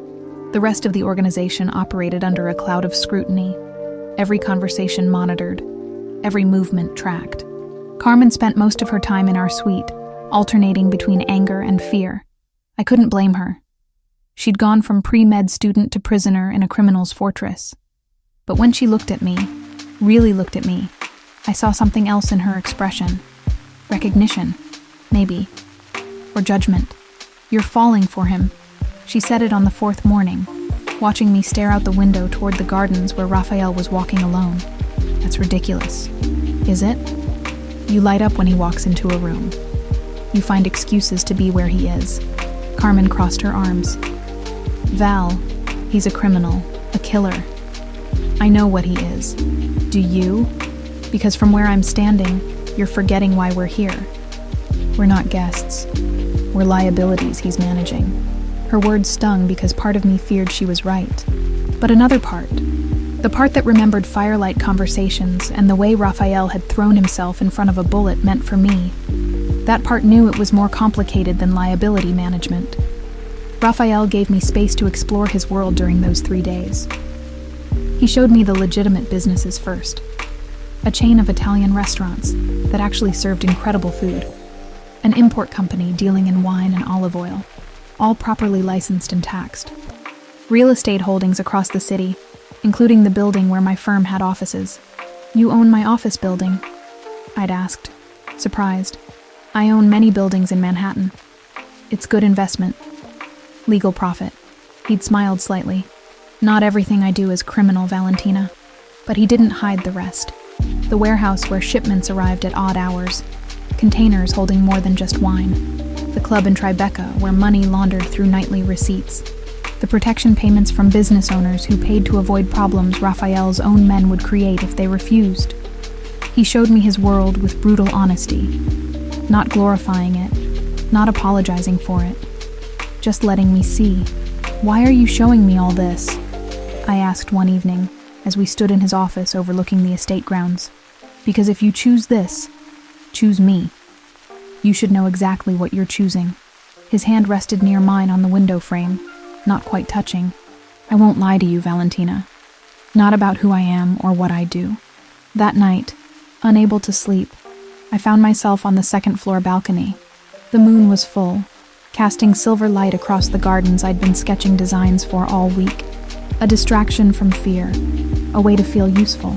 The rest of the organization operated under a cloud of scrutiny, every conversation monitored, every movement tracked. Carmen spent most of her time in our suite, alternating between anger and fear. I couldn't blame her. She'd gone from pre-med student to prisoner in a criminal's fortress. But when she looked at me, really looked at me, I saw something else in her expression. Recognition, maybe. Or judgment. You're falling for him. She said it on the 4th morning, watching me stare out the window toward the gardens where Raphael was walking alone. That's ridiculous. Is it? You light up when he walks into a room. You find excuses to be where he is. Carmen crossed her arms. Val, he's a criminal, a killer. I know what he is. Do you? Because from where I'm standing, you're forgetting why we're here. We're not guests. We're liabilities he's managing. Her words stung because part of me feared she was right. But another part, the part that remembered firelight conversations and the way Raphael had thrown himself in front of a bullet meant for me, that part knew it was more complicated than liability management. Raphael gave me space to explore his world during those 3 days. He showed me the legitimate businesses first. A chain of Italian restaurants that actually served incredible food. An import company dealing in wine and olive oil, all properly licensed and taxed. Real estate holdings across the city, including the building where my firm had offices. You own my office building? I'd asked, surprised. I own many buildings in Manhattan. It's good investment. Legal profit. He'd smiled slightly. Not everything I do is criminal, Valentina. But he didn't hide the rest. The warehouse where shipments arrived at odd hours. Containers holding more than just wine. The club in Tribeca where money laundered through nightly receipts. The protection payments from business owners who paid to avoid problems Raphael's own men would create if they refused. He showed me his world with brutal honesty, not glorifying it, not apologizing for it, just letting me see. Why are you showing me all this? I asked one evening, as we stood in his office overlooking the estate grounds. Because if you choose this, choose me. You should know exactly what you're choosing. His hand rested near mine on the window frame, not quite touching. I won't lie to you, Valentina. Not about who I am or what I do. That night, unable to sleep, I found myself on the second-floor balcony. The moon was full, casting silver light across the gardens I'd been sketching designs for all week. A distraction from fear, a way to feel useful.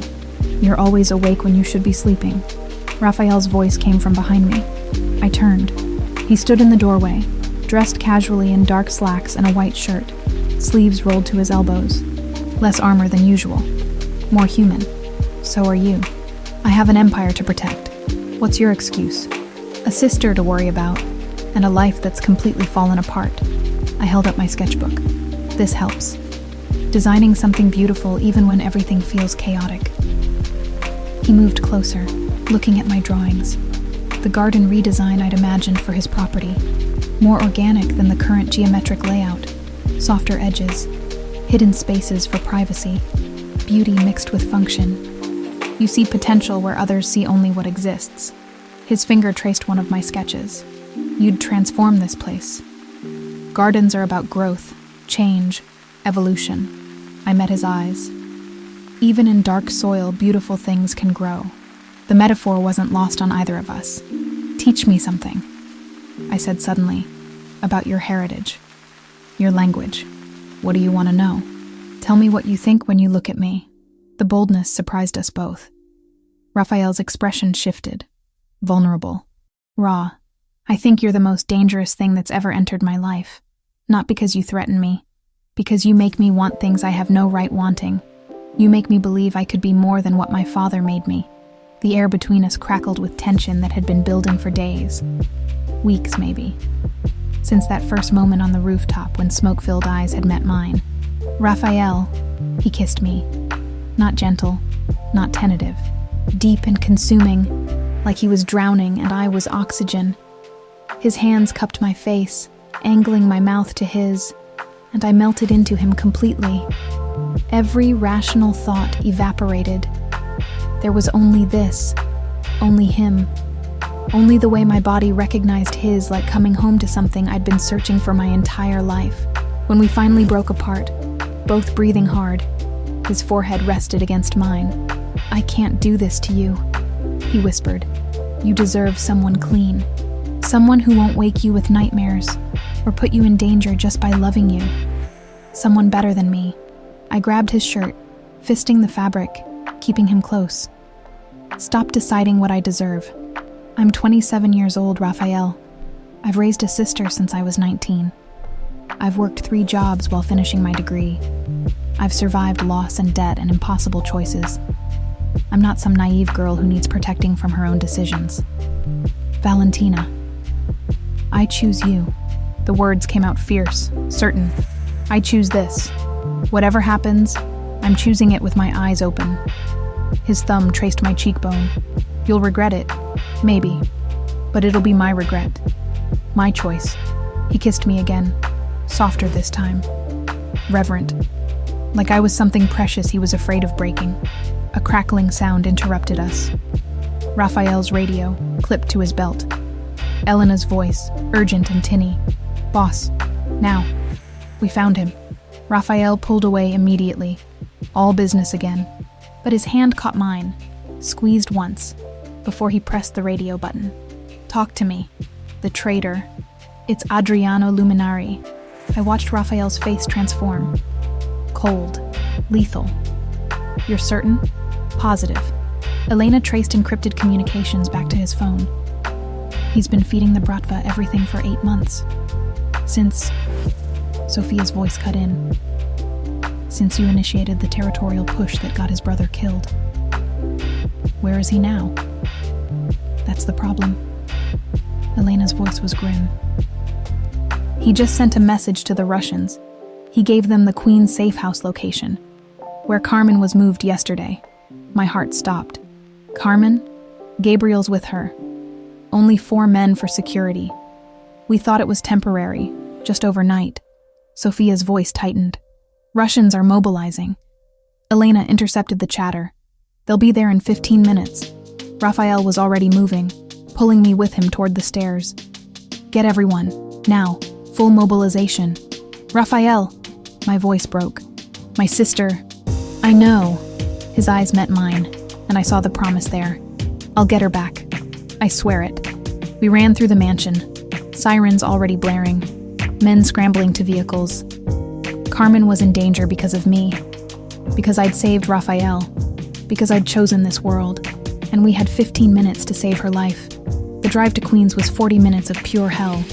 You're always awake when you should be sleeping. Raphael's voice came from behind me. I turned. He stood in the doorway, dressed casually in dark slacks and a white shirt, sleeves rolled to his elbows. Less armor than usual. More human. So are you. I have an empire to protect. What's your excuse? A sister to worry about, and a life that's completely fallen apart. I held up my sketchbook. This helps. Designing something beautiful even when everything feels chaotic. He moved closer, looking at my drawings. The garden redesign I'd imagined for his property. More organic than the current geometric layout. Softer edges, hidden spaces for privacy, beauty mixed with function. You see potential where others see only what exists. His finger traced one of my sketches. You'd transform this place. Gardens are about growth, change, evolution. I met his eyes. Even in dark soil, beautiful things can grow. The metaphor wasn't lost on either of us. Teach me something, I said suddenly, about your heritage, your language. What do you want to know? Tell me what you think when you look at me. The boldness surprised us both. Raphael's expression shifted, vulnerable, raw. I think you're the most dangerous thing that's ever entered my life. Not because you threaten me, because you make me want things I have no right wanting. You make me believe I could be more than what my father made me. The air between us crackled with tension that had been building for days. Weeks, maybe. Since that first moment on the rooftop when smoke-filled eyes had met mine. Raphael, he kissed me. Not gentle, not tentative. Deep and consuming, like he was drowning and I was oxygen. His hands cupped my face, angling my mouth to his, and I melted into him completely. Every rational thought evaporated. There was only this, only him. Only the way my body recognized his, like coming home to something I'd been searching for my entire life. When we finally broke apart, both breathing hard, his forehead rested against mine. I can't do this to you, he whispered. You deserve someone clean. Someone who won't wake you with nightmares or put you in danger just by loving you. Someone better than me. I grabbed his shirt, fisting the fabric, keeping him close. Stop deciding what I deserve. I'm 27 years old, Raphael. I've raised a sister since I was 19. I've worked 3 jobs while finishing my degree. I've survived loss and debt and impossible choices. I'm not some naive girl who needs protecting from her own decisions. Valentina, I choose you. The words came out fierce, certain. I choose this. Whatever happens, I'm choosing it with my eyes open. His thumb traced my cheekbone. You'll regret it, maybe, but it'll be my regret. My choice. He kissed me again, softer this time. Reverent. Like I was something precious he was afraid of breaking. A crackling sound interrupted us. Raphael's radio, clipped to his belt. Elena's voice, urgent and tinny. Boss, now. We found him. Raphael pulled away immediately. All business again. But his hand caught mine, squeezed once, before he pressed the radio button. Talk to me. The traitor. It's Adriano Luminari. I watched Raphael's face transform. Cold. Lethal. You're certain? Positive. Elena traced encrypted communications back to his phone. He's been feeding the Bratva everything for 8 months. Since... Sophia's voice cut in. Since you initiated the territorial push that got his brother killed. Where is he now? That's the problem. Elena's voice was grim. He just sent a message to the Russians. He gave them the Queen's safe house location, where Carmen was moved yesterday. My heart stopped. Carmen? Gabriel's with her. Only 4 men for security. We thought it was temporary, just overnight. Sophia's voice tightened. Russians are mobilizing. Elena intercepted the chatter. They'll be there in 15 minutes. Raphael was already moving, pulling me with him toward the stairs. Get everyone, now, full mobilization. Raphael! My voice broke. My sister. I know. His eyes met mine, and I saw the promise there. I'll get her back. I swear it. We ran through the mansion, sirens already blaring, men scrambling to vehicles. Carmen was in danger because of me, because I'd saved Raphael, because I'd chosen this world, and we had 15 minutes to save her life. The drive to Queens was 40 minutes of pure hell.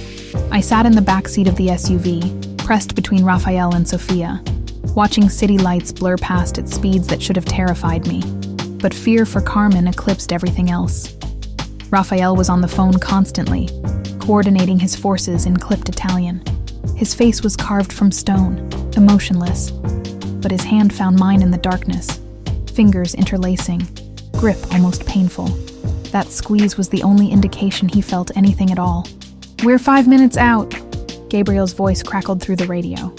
I sat in the back seat of the SUV, pressed between Raphael and Sophia, watching city lights blur past at speeds that should have terrified me. But fear for Carmen eclipsed everything else. Raphael was on the phone constantly, coordinating his forces in clipped Italian. His face was carved from stone, emotionless, but his hand found mine in the darkness, fingers interlacing, grip almost painful. That squeeze was the only indication he felt anything at all. "We're 5 minutes out," Gabriel's voice crackled through the radio.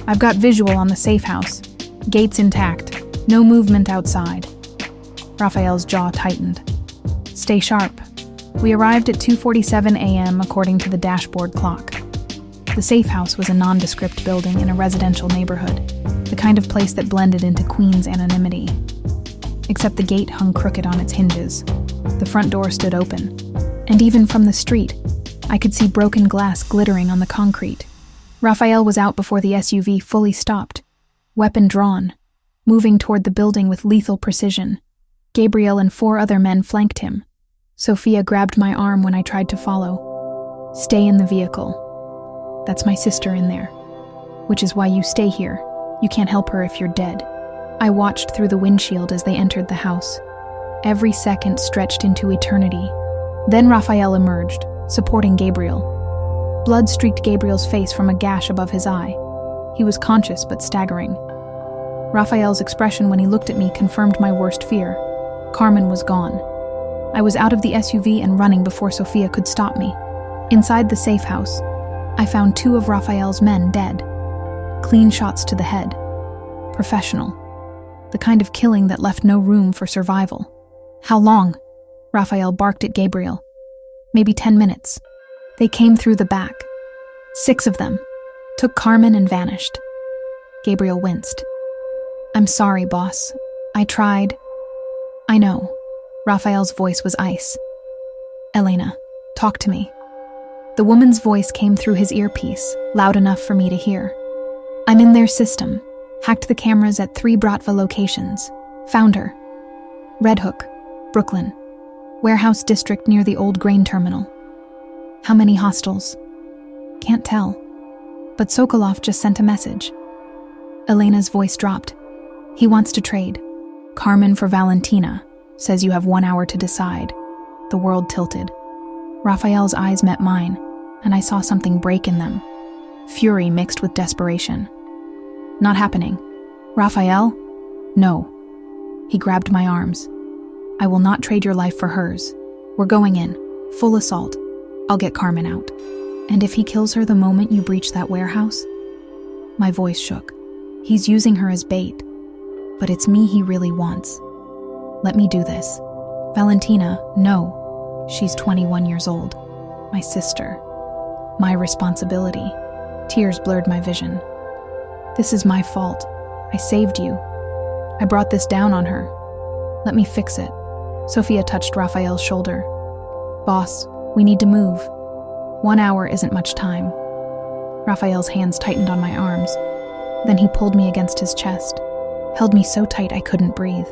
"I've got visual on the safe house. Gates intact. No movement outside." Raphael's jaw tightened. "Stay sharp." We arrived at 2:47 a.m. according to the dashboard clock. The safe house was a nondescript building in a residential neighborhood, the kind of place that blended into Queen's anonymity. Except the gate hung crooked on its hinges. The front door stood open, and even from the street, I could see broken glass glittering on the concrete. Raphael was out before the SUV fully stopped, weapon drawn, moving toward the building with lethal precision. Gabriel and 4 other men flanked him. Sophia grabbed my arm when I tried to follow. "Stay in the vehicle. That's my sister in there. Which is why you stay here. You can't help her if you're dead." I watched through the windshield as they entered the house. Every second stretched into eternity. Then Raphael emerged, supporting Gabriel. Blood streaked Gabriel's face from a gash above his eye. He was conscious but staggering. Raphael's expression when he looked at me confirmed my worst fear. Carmen was gone. I was out of the SUV and running before Sophia could stop me. Inside the safe house, I found 2 of Raphael's men dead. Clean shots to the head. Professional. The kind of killing that left no room for survival. "How long?" Raphael barked at Gabriel. "Maybe 10 minutes. They came through the back. 6 of them. Took Carmen and vanished." Gabriel winced. "I'm sorry, boss. I tried." "I know." Raphael's voice was ice. "Elena, talk to me." The woman's voice came through his earpiece, loud enough for me to hear. "I'm in their system. Hacked the cameras at 3 Bratva locations. Found her. Red Hook, Brooklyn. Warehouse district near the old grain terminal." "How many hostiles?" "Can't tell. But Sokolov just sent a message." Elena's voice dropped. "He wants to trade. Carmen for Valentina. Says you have 1 hour to decide." The world tilted. Raphael's eyes met mine, and I saw something break in them. Fury mixed with desperation. "Not happening." "Raphael?" "No." He grabbed my arms. "I will not trade your life for hers. We're going in. Full assault. I'll get Carmen out. And if he kills her the moment you breach that warehouse?" My voice shook. "He's using her as bait. But it's me he really wants. Let me do this." "Valentina, no. She's 21 years old. My sister. My responsibility." Tears blurred my vision. "This is my fault. I saved you. I brought this down on her. Let me fix it." Sophia touched Raphael's shoulder. "Boss, we need to move. 1 hour isn't much time." Raphael's hands tightened on my arms. Then he pulled me against his chest, held me so tight I couldn't breathe.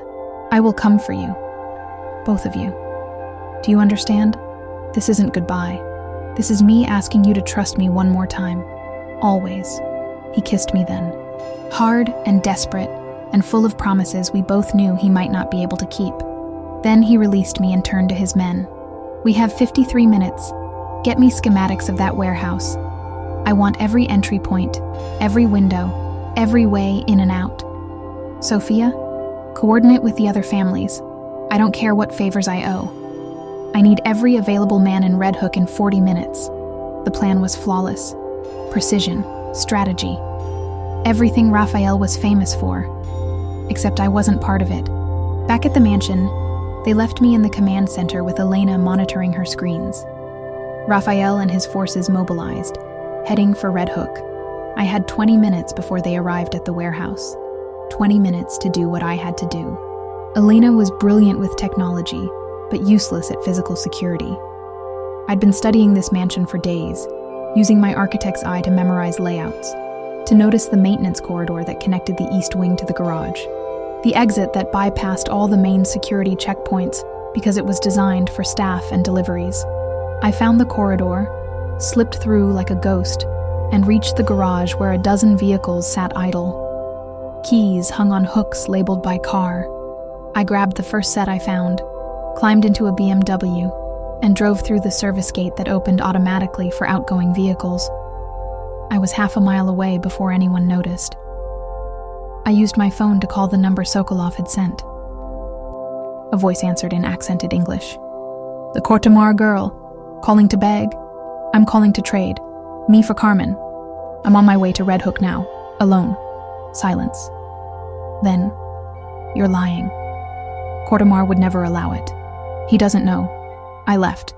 "I will come for you. Both of you. Do you understand? This isn't goodbye. This is me asking you to trust me one more time. Always." He kissed me then. Hard and desperate and full of promises we both knew he might not be able to keep. Then he released me and turned to his men. "We have 53 minutes. Get me schematics of that warehouse. I want every entry point, every window, every way in and out. Sophia, coordinate with the other families. I don't care what favors I owe. I need every available man in Red Hook in 40 minutes. The plan was flawless. Precision, strategy. Everything Raphael was famous for. Except I wasn't part of it. Back at the mansion, they left me in the command center with Elena monitoring her screens. Raphael and his forces mobilized, heading for Red Hook. I had 20 minutes before they arrived at the warehouse. 20 minutes to do what I had to do. Elena was brilliant with technology, but useless at physical security. I'd been studying this mansion for days, using my architect's eye to memorize layouts, to notice the maintenance corridor that connected the east wing to the garage, the exit that bypassed all the main security checkpoints because it was designed for staff and deliveries. I found the corridor, slipped through like a ghost, and reached the garage where a dozen vehicles sat idle. Keys hung on hooks labeled by car. I grabbed the first set I found, climbed into a BMW, and drove through the service gate that opened automatically for outgoing vehicles. I was half a mile away before anyone noticed. I used my phone to call the number Sokolov had sent. A voice answered in accented English. "The Kortemar girl. Calling to beg? I'm calling to trade. Me for Carmen. I'm on my way to Red Hook now. Alone." Silence. Then, "You're lying. Kortemar would never allow it. He doesn't know. I left.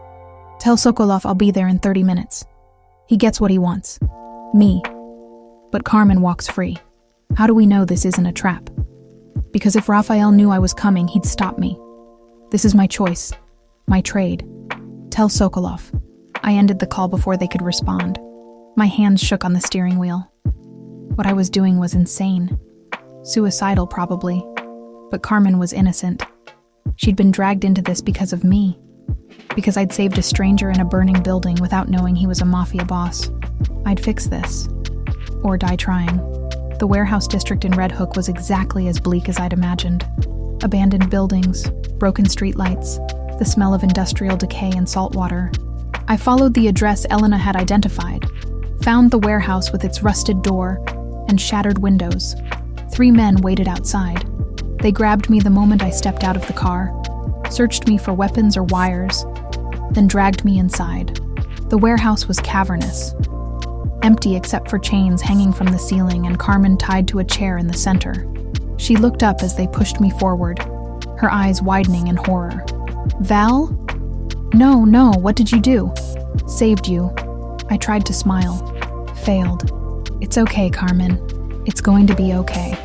Tell Sokolov I'll be there in 30 minutes. He gets what he wants. Me. But Carmen walks free. How do we know this isn't a trap? Because if Raphael knew I was coming, he'd stop me. This is my choice. My trade. Tell Sokolov." I ended the call before they could respond. My hands shook on the steering wheel. What I was doing was insane. Suicidal, probably. But Carmen was innocent. She'd been dragged into this because of me. Because I'd saved a stranger in a burning building without knowing he was a Mafia boss. I'd fix this. Or die trying. The warehouse district in Red Hook was exactly as bleak as I'd imagined. Abandoned buildings, broken streetlights, the smell of industrial decay and salt water. I followed the address Elena had identified, found the warehouse with its rusted door and shattered windows. 3 men waited outside. They grabbed me the moment I stepped out of the car, searched me for weapons or wires, then dragged me inside. The warehouse was cavernous, empty except for chains hanging from the ceiling and Carmen tied to a chair in the center. She looked up as they pushed me forward, her eyes widening in horror. "Val? No, what did you do?" "Saved you." I tried to smile. Failed. "It's okay, Carmen. It's going to be okay."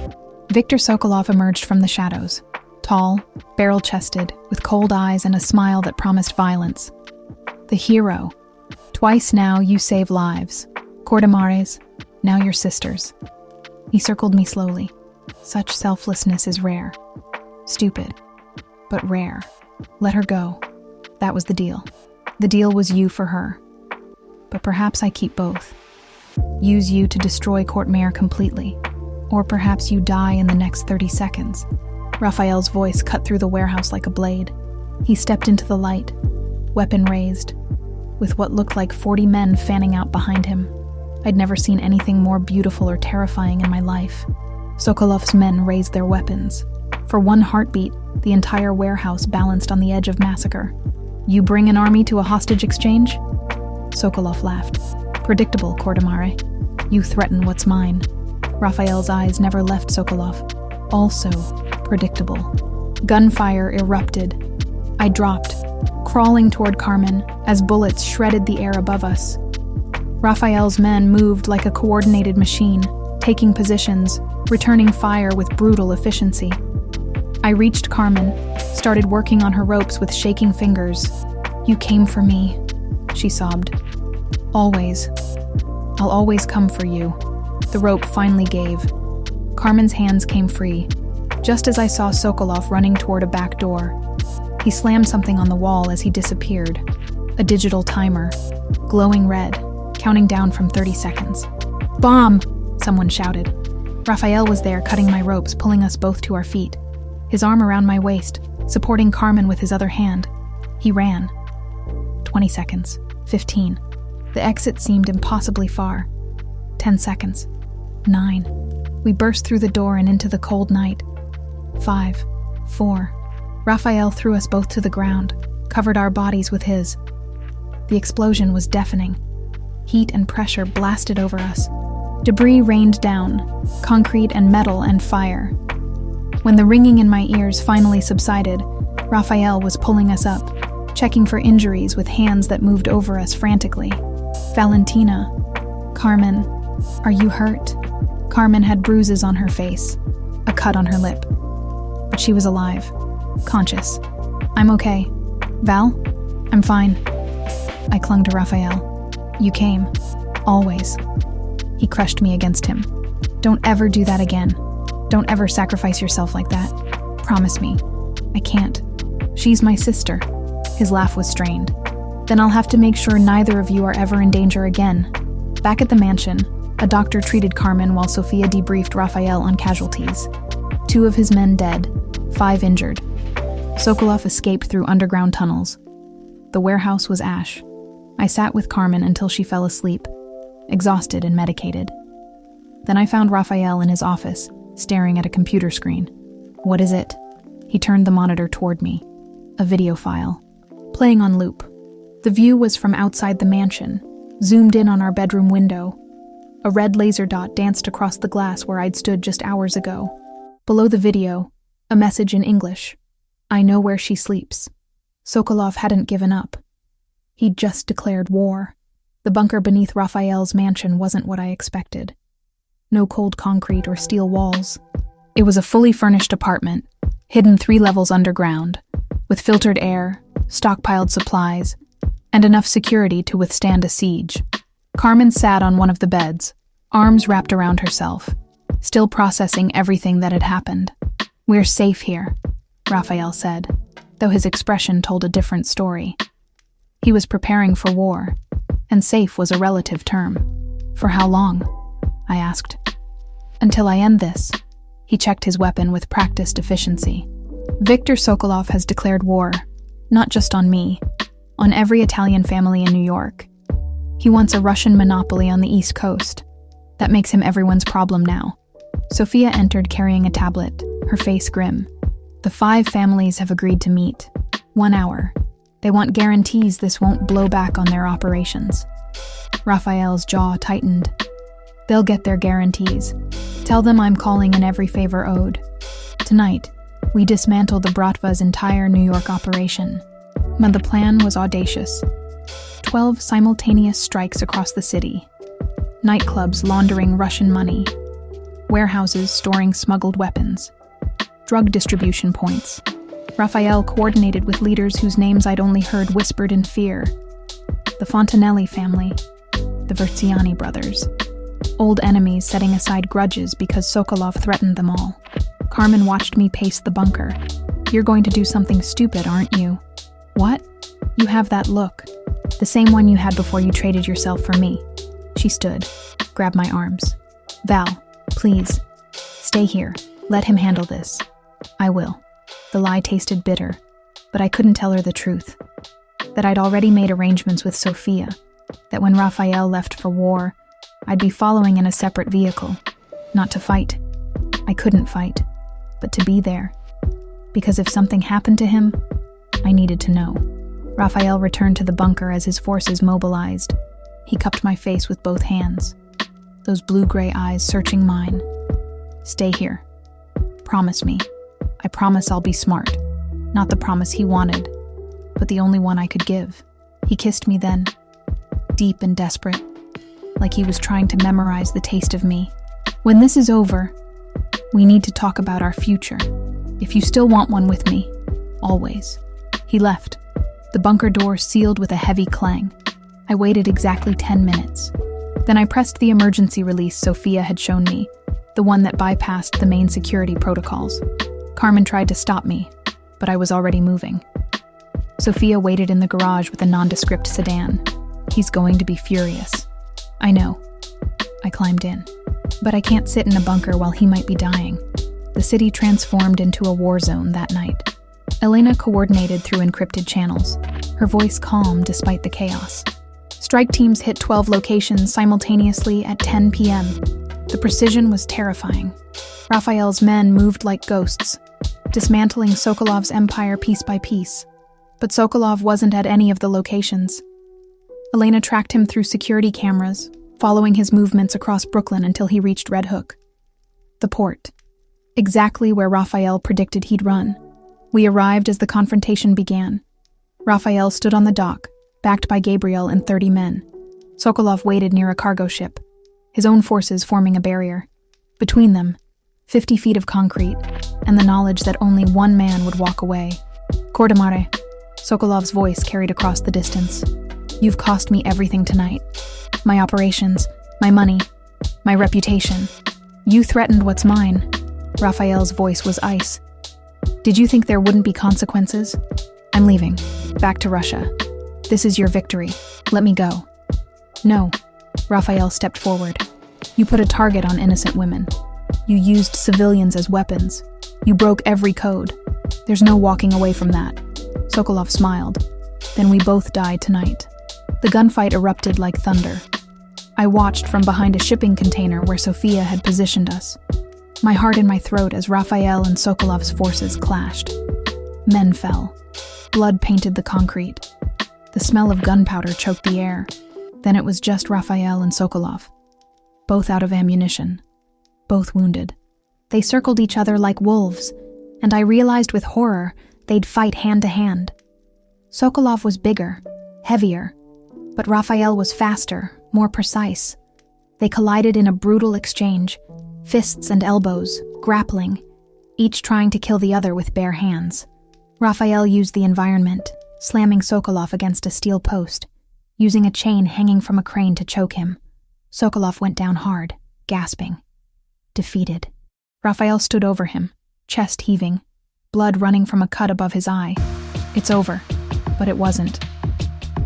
Viktor Sokolov emerged from the shadows, tall, barrel-chested, with cold eyes and a smile that promised violence. The hero. "Twice now you save lives. Kortemares, now your sisters." He circled me slowly. Such selflessness is rare. Stupid, but rare. Let her go. That was the deal. The deal was you for her. But perhaps I keep both. Use you to destroy Kortemares completely. Or perhaps you die in the next 30 seconds. Raphael's voice cut through the warehouse like a blade. He stepped into the light, weapon raised, with what looked like 40 men fanning out behind him. I'd never seen anything more beautiful or terrifying in my life. Sokolov's men raised their weapons. For one heartbeat, the entire warehouse balanced on the edge of massacre. "You bring an army to a hostage exchange?" Sokolov laughed. "Predictable, Kortemare. You threaten what's mine." Raphael's eyes never left Sokolov. Also predictable. Gunfire erupted. I dropped, crawling toward Carmen as bullets shredded the air above us. Raphael's men moved like a coordinated machine, taking positions, returning fire with brutal efficiency. I reached Carmen, started working on her ropes with shaking fingers. "You came for me," she sobbed. "Always. I'll always come for you." The rope finally gave. Carmen's hands came free, just as I saw Sokolov running toward a back door. He slammed something on the wall as he disappeared. A digital timer, glowing red, counting down from 30 seconds. "Bomb!" someone shouted. Raphael was there, cutting my ropes, pulling us both to our feet, his arm around my waist, supporting Carmen with his other hand. He ran. 20 seconds. 15. The exit seemed impossibly far. 10 seconds. 9. We burst through the door and into the cold night. 5. 4. Raphael threw us both to the ground, covered our bodies with his. The explosion was deafening. Heat and pressure blasted over us. Debris rained down, concrete and metal and fire. When the ringing in my ears finally subsided, Raphael was pulling us up, checking for injuries with hands that moved over us frantically. "Valentina, Carmen, are you hurt?" Carmen had bruises on her face. a cut on her lip. But she was alive, conscious. "I'm okay. Val? I'm fine." I clung to Raphael. "You came. Always." He crushed me against him. "Don't ever do that again. Don't ever sacrifice yourself like that. Promise me." "I can't. She's my sister." His laugh was strained. "Then I'll have to make sure neither of you are ever in danger again." Back at the mansion, a doctor treated Carmen while Sophia debriefed Raphael on casualties. 2 of his men dead, 5 injured. Sokolov escaped through underground tunnels. The warehouse was ash. I sat with Carmen until she fell asleep, exhausted and medicated. Then I found Raphael in his office, staring at a computer screen. "What is it?" He turned the monitor toward me. A video file, playing on loop. The view was from outside the mansion, zoomed in on our bedroom window. A red laser dot danced across the glass where I'd stood just hours ago. Below the video, a message in English. "I know where she sleeps." Sokolov hadn't given up. He'd just declared war. The bunker beneath Raphael's mansion wasn't what I expected. No cold concrete or steel walls. It was a fully furnished apartment, hidden 3 levels underground, with filtered air, stockpiled supplies, and enough security to withstand a siege. Carmen sat on one of the beds, arms wrapped around herself, still processing everything that had happened. "We're safe here," Raphael said, though his expression told a different story. He was preparing for war, and safe was a relative term. "For how long?" I asked. "Until I end this." He checked his weapon with practiced efficiency. "Viktor Sokolov has declared war, not just on me, on every Italian family in New York. He wants a Russian monopoly on the East Coast. That makes him everyone's problem now." Sophia entered carrying a tablet, her face grim. "The 5 families have agreed to meet. 1 hour. They want guarantees this won't blow back on their operations." Raphael's jaw tightened. "They'll get their guarantees. Tell them I'm calling in every favor owed. Tonight, we dismantle the Bratva's entire New York operation." But the plan was audacious. 12 simultaneous strikes across the city. Nightclubs laundering Russian money. Warehouses storing smuggled weapons. Drug distribution points. Raphael coordinated with leaders whose names I'd only heard whispered in fear. The Fontanelli family. The Verziani brothers. Old enemies setting aside grudges because Sokolov threatened them all. Carmen watched me pace the bunker. "You're going to do something stupid, aren't you?" "What?" "You have that look. The same one you had before you traded yourself for me." She stood, grabbed my arms. "Val, please. Stay here. Let him handle this." "I will." The lie tasted bitter, but I couldn't tell her the truth. That I'd already made arrangements with Sophia, that when Raphael left for war, I'd be following in a separate vehicle. Not to fight. I couldn't fight, but to be there. Because if something happened to him, I needed to know. Raphael returned to the bunker as his forces mobilized. He cupped my face with both hands, those blue-gray eyes searching mine. "Stay here. Promise me. I promise I'll be smart." Not the promise he wanted, but the only one I could give. He kissed me then, deep and desperate, like he was trying to memorize the taste of me. "When this is over, we need to talk about our future. If you still want one with me, always." He left, the bunker door sealed with a heavy clang. I waited exactly 10 minutes. Then I pressed the emergency release Sophia had shown me, the one that bypassed the main security protocols. Carmen tried to stop me, but I was already moving. Sophia waited in the garage with a nondescript sedan. He's going to be furious. I know. I climbed in. But I can't sit in a bunker while he might be dying. The city transformed into a war zone that night. Elena coordinated through encrypted channels, her voice calm despite the chaos. Strike teams hit 12 locations simultaneously at 10 p.m. The precision was terrifying. Raphael's men moved like ghosts, dismantling Sokolov's empire piece by piece. But Sokolov wasn't at any of the locations. Elena tracked him through security cameras, following his movements across Brooklyn until he reached Red Hook. The port. Exactly where Raphael predicted he'd run. We arrived as the confrontation began. Raphael stood on the dock, backed by Gabriel and 30 men. Sokolov waited near a cargo ship, his own forces forming a barrier. Between them, 50 feet of concrete, and the knowledge that only one man would walk away. Kordamare, Sokolov's voice carried across the distance. You've cost me everything tonight. My operations, my money, my reputation. You threatened what's mine. Raphael's voice was ice. Did you think there wouldn't be consequences? I'm leaving. Back to Russia. This is your victory. Let me go. No. Raphael stepped forward. You put a target on innocent women. You used civilians as weapons. You broke every code. There's no walking away from that. Sokolov smiled. Then we both died tonight. The gunfight erupted like thunder. I watched from behind a shipping container where Sofia had positioned us. My heart in my throat as Raphael and Sokolov's forces clashed. Men fell. Blood painted the concrete. The smell of gunpowder choked the air. Then it was just Raphael and Sokolov. Both out of ammunition. Both wounded. They circled each other like wolves, and I realized with horror they'd fight hand to hand. Sokolov was bigger, heavier, but Raphael was faster, more precise. They collided in a brutal exchange, fists and elbows, grappling, each trying to kill the other with bare hands. Raphael used the environment, slamming Sokolov against a steel post, using a chain hanging from a crane to choke him. Sokolov went down hard, gasping. Defeated. Raphael stood over him, chest heaving, blood running from a cut above his eye. It's over. But it wasn't.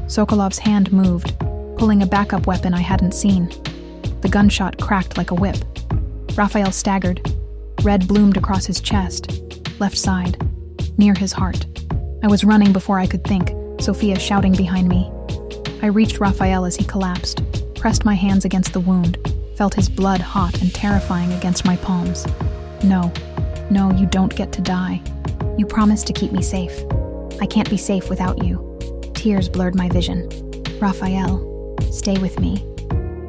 Sokolov's hand moved, pulling a backup weapon I hadn't seen. The gunshot cracked like a whip. Raphael staggered. Red bloomed across his chest, left side, near his heart. I was running before I could think, Sofia shouting behind me. I reached Raphael as he collapsed, pressed my hands against the wound, felt his blood hot and terrifying against my palms. No, you don't get to die. You promised to keep me safe. I can't be safe without you. Tears blurred my vision. Raphael, stay with me.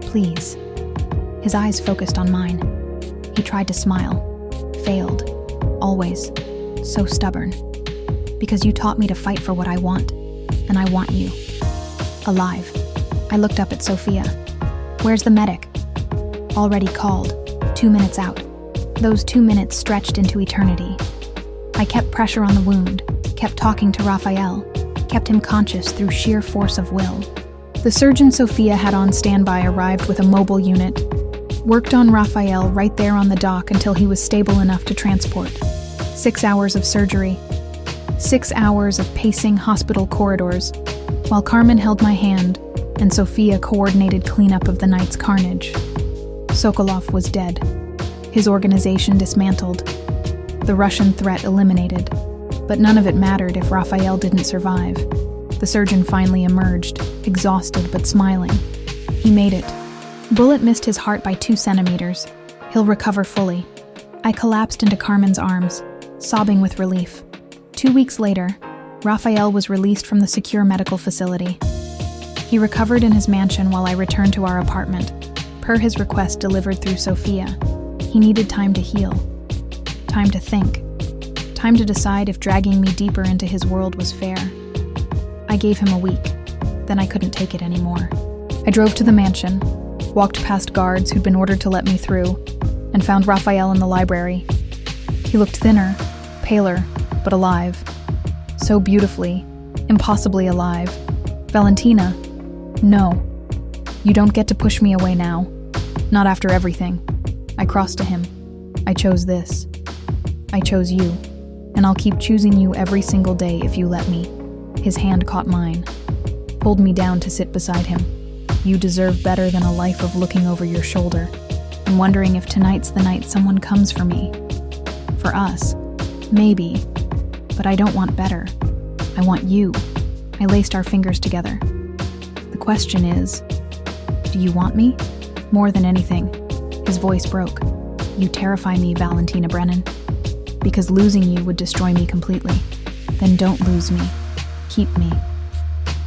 Please. His eyes focused on mine. He tried to smile. Failed. Always. So stubborn. Because you taught me to fight for what I want. And I want you. Alive. I looked up at Sofia. Where's the medic? Already called. 2 minutes out. Those 2 minutes stretched into eternity. I kept pressure on the wound. Kept talking to Raphael, kept him conscious through sheer force of will. The surgeon Sofia had on standby arrived with a mobile unit, worked on Raphael right there on the dock until he was stable enough to transport. 6 hours of surgery, 6 hours of pacing hospital corridors, while Carmen held my hand and Sofia coordinated cleanup of the night's carnage. Sokolov was dead, his organization dismantled, the Russian threat eliminated. But none of it mattered if Raphael didn't survive. The surgeon finally emerged, exhausted but smiling. He made it. Bullet missed his heart by 2 centimeters. He'll recover fully. I collapsed into Carmen's arms, sobbing with relief. 2 weeks later, Raphael was released from the secure medical facility. He recovered in his mansion while I returned to our apartment, per his request delivered through Sofia. He needed time to heal. Time to think. Time to decide if dragging me deeper into his world was fair. I gave him a week. Then I couldn't take it anymore. I drove to the mansion, walked past guards who'd been ordered to let me through, and found Raphael in the library. He looked thinner, paler, but alive. So beautifully, impossibly alive. Valentina, no. You don't get to push me away now. Not after everything. I crossed to him. I chose this. I chose you. And I'll keep choosing you every single day if you let me. His hand caught mine, pulled me down to sit beside him. You deserve better than a life of looking over your shoulder and wondering if tonight's the night someone comes for me. For us, maybe, but I don't want better. I want you. I laced our fingers together. The question is, do you want me? More than anything, his voice broke. You terrify me, Valentina Brennan. Because losing you would destroy me completely. Then don't lose me. Keep me.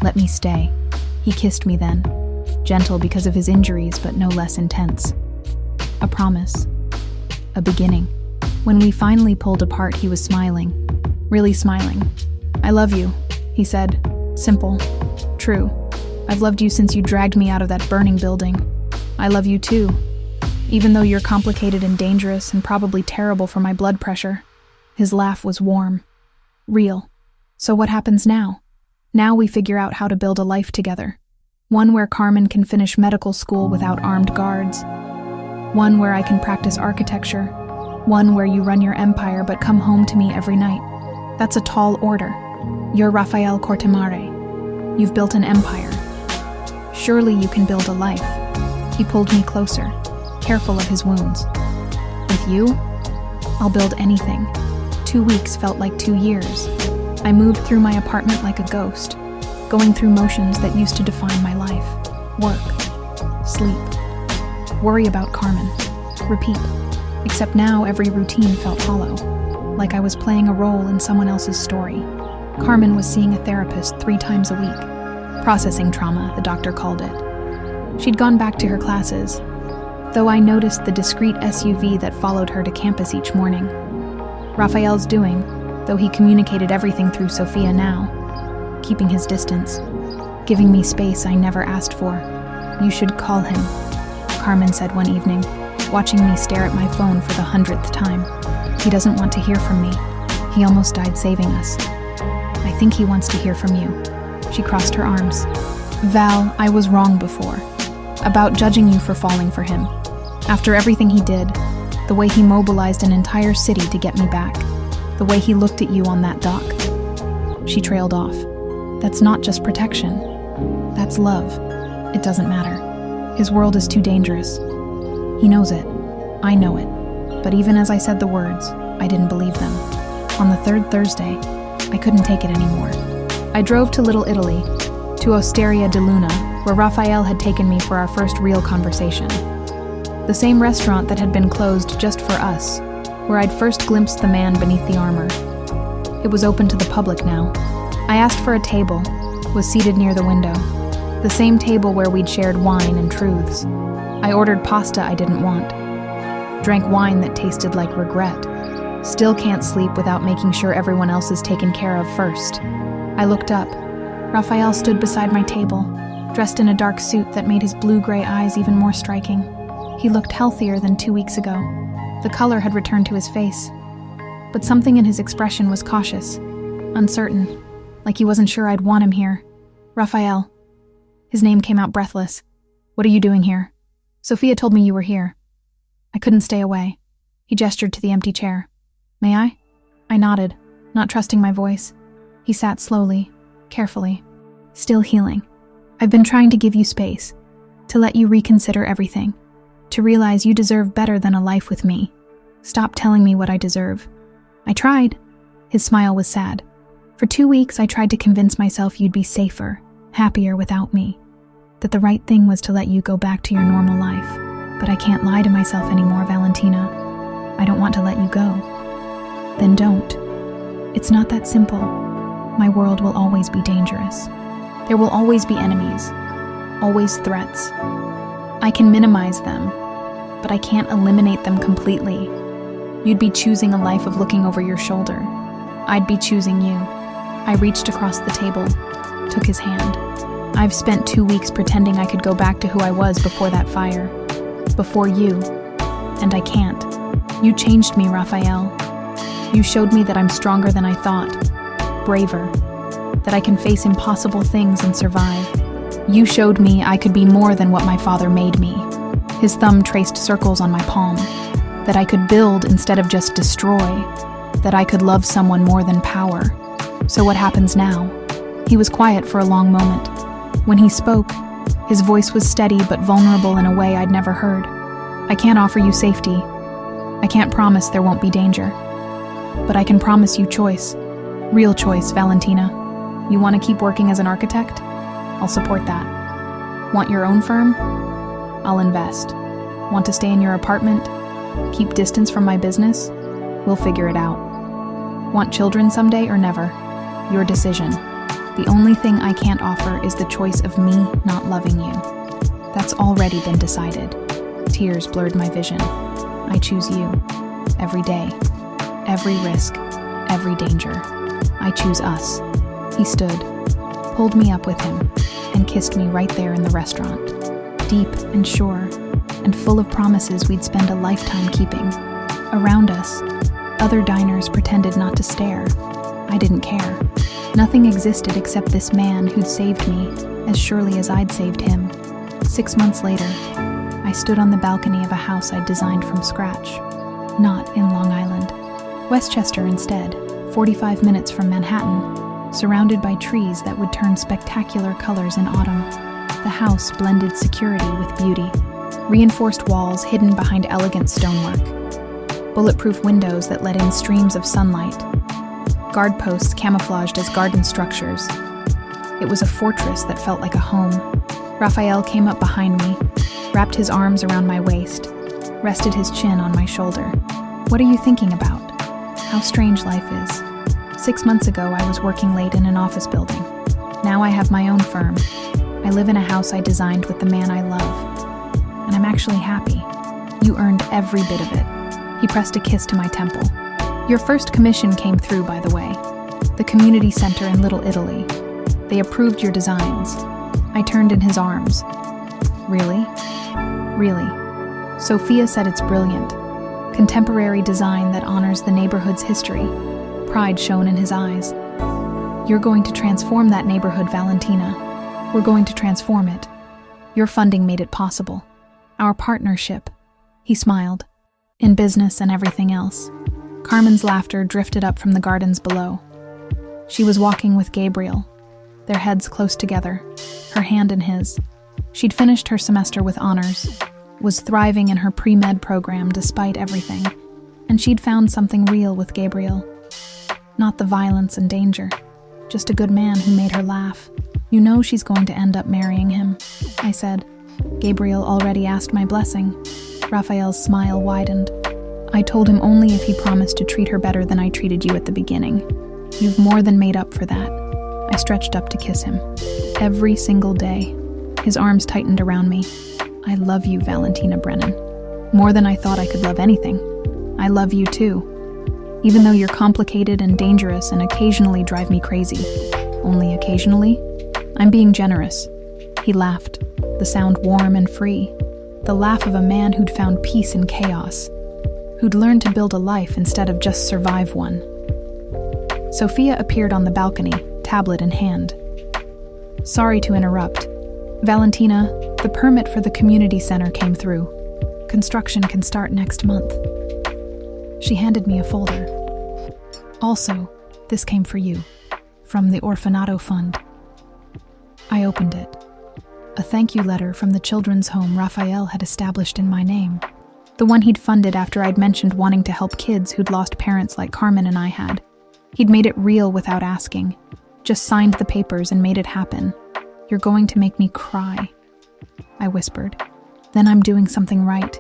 Let me stay. He kissed me then, gentle because of his injuries but no less intense. A promise. A beginning. When we finally pulled apart, he was smiling. Really smiling. I love you, he said. Simple. True. I've loved you since you dragged me out of that burning building. I love you too. Even though you're complicated and dangerous and probably terrible for my blood pressure. His laugh was warm. Real. So what happens now? Now we figure out how to build a life together. One where Carmen can finish medical school without armed guards. One where I can practice architecture. One where you run your empire but come home to me every night. That's a tall order. You're Rafael Cortemare. You've built an empire. Surely you can build a life. He pulled me closer, careful of his wounds. With you, I'll build anything. 2 weeks felt like 2 years. I moved through my apartment like a ghost, going through motions that used to define my life. Work, sleep, worry about Carmen, repeat. Except now every routine felt hollow, like I was playing a role in someone else's story. Carmen was seeing a therapist 3 times a week. Processing trauma, the doctor called it. She'd gone back to her classes, though I noticed the discreet SUV that followed her to campus each morning. Rafael's doing, though he communicated everything through Sophia now, keeping his distance, giving me space I never asked for. You should call him, Carmen said one evening, watching me stare at my phone for the 100th time. He doesn't want to hear from me. He almost died saving us. I think he wants to hear from you. She crossed her arms. Val, I was wrong before. About judging you for falling for him. After everything he did, the way he mobilized an entire city to get me back, the way he looked at you on that dock. She trailed off. That's not just protection. That's love. It doesn't matter. His world is too dangerous. He knows it. I know it. But even as I said the words, I didn't believe them. On the 3rd Thursday, I couldn't take it anymore. I drove to Little Italy, to Osteria di Luna, where Rafael had taken me for our first real conversation. The same restaurant that had been closed just for us, where I'd first glimpsed the man beneath the armor. It was open to the public now. I asked for a table, was seated near the window, the same table where we'd shared wine and truths. I ordered pasta I didn't want, drank wine that tasted like regret. Still can't sleep without making sure everyone else is taken care of first. I looked up. Rafael stood beside my table, dressed in a dark suit that made his blue-gray eyes even more striking. He looked healthier than 2 weeks ago. The color had returned to his face, but something in his expression was cautious, uncertain, like he wasn't sure I'd want him here. Rafael. His name came out breathless. What are you doing here? Sophia told me you were here. I couldn't stay away. He gestured to the empty chair. May I? I nodded, not trusting my voice. He sat slowly, carefully, still healing. I've been trying to give you space, to let you reconsider everything, to realize you deserve better than a life with me. Stop telling me what I deserve. I tried. His smile was sad. For 2 weeks, I tried to convince myself you'd be safer, happier without me, that the right thing was to let you go back to your normal life. But I can't lie to myself anymore, Valentina. I don't want to let you go. Then don't. It's not that simple. My world will always be dangerous. There will always be enemies, always threats. I can minimize them, but I can't eliminate them completely. You'd be choosing a life of looking over your shoulder. I'd be choosing you. I reached across the table, took his hand. I've spent 2 weeks pretending I could go back to who I was before that fire, before you, and I can't. You changed me, Rafael. You showed me that I'm stronger than I thought, braver, that I can face impossible things and survive. You showed me I could be more than what my father made me. His thumb traced circles on my palm, that I could build instead of just destroy, that I could love someone more than power. So what happens now? He was quiet for a long moment. When he spoke, his voice was steady but vulnerable in a way I'd never heard. I can't offer you safety. I can't promise there won't be danger. But I can promise you choice. Real choice, Valentina. You want to keep working as an architect? I'll support that. Want your own firm? I'll invest. Want to stay in your apartment? Keep distance from my business? We'll figure it out. Want children someday or never? Your decision. The only thing I can't offer is the choice of me not loving you. That's already been decided. Tears blurred my vision. I choose you. Every day. Every risk. Every danger. I choose us. He stood, pulled me up with him, and kissed me right there in the restaurant. Deep and sure, and full of promises we'd spend a lifetime keeping. Around us, other diners pretended not to stare. I didn't care. Nothing existed except this man who'd saved me as surely as I'd saved him. 6 months later, I stood on the balcony of a house I'd designed from scratch. Not in Long Island. Westchester instead, 45 minutes from Manhattan, surrounded by trees that would turn spectacular colors in autumn. The house blended security with beauty. Reinforced walls hidden behind elegant stonework. Bulletproof windows that let in streams of sunlight. Guard posts camouflaged as garden structures. It was a fortress that felt like a home. Raphael came up behind me, wrapped his arms around my waist, rested his chin on my shoulder. "What are you thinking about? How strange life is. 6 months ago, I was working late in an office building. Now I have my own firm. I live in a house I designed with the man I love. And I'm actually happy. You earned every bit of it." He pressed a kiss to my temple. "Your first commission came through, by the way. The community center in Little Italy. They approved your designs." I turned in his arms. "Really?" "Really. Sophia said it's brilliant. Contemporary design that honors the neighborhood's history." Pride shone in his eyes. "You're going to transform that neighborhood, Valentina. We're going to transform it. Your funding made it possible. Our partnership." He smiled. "In business and everything else." Carmen's laughter drifted up from the gardens below. She was walking with Gabriel, their heads close together, her hand in his. She'd finished her semester with honors, was thriving in her pre-med program despite everything, and she'd found something real with Gabriel. Not the violence and danger, just a good man who made her laugh. "You know she's going to end up marrying him," I said. Gabriel already asked my blessing. Raphael's smile widened. "I told him only if he promised to treat her better than I treated you at the beginning. You've more than made up for that." I stretched up to kiss him. Every single day. His arms tightened around me. "I love you, Valentina Brennan. More than I thought I could love anything. I love you too. Even though you're complicated and dangerous and occasionally drive me crazy." "Only occasionally? I'm being generous." He laughed, the sound warm and free. The laugh of a man who'd found peace in chaos, who'd learned to build a life instead of just survive one. Sophia appeared on the balcony, tablet in hand. "Sorry to interrupt. Valentina, the permit for the community center came through. Construction can start next month." She handed me a folder. "Also, this came for you, from the Orfanato Fund." I opened it. A thank you letter from the children's home Raphael had established in my name. The one he'd funded after I'd mentioned wanting to help kids who'd lost parents like Carmen and I had. He'd made it real without asking, just signed the papers and made it happen. "You're going to make me cry," I whispered. "Then I'm doing something right."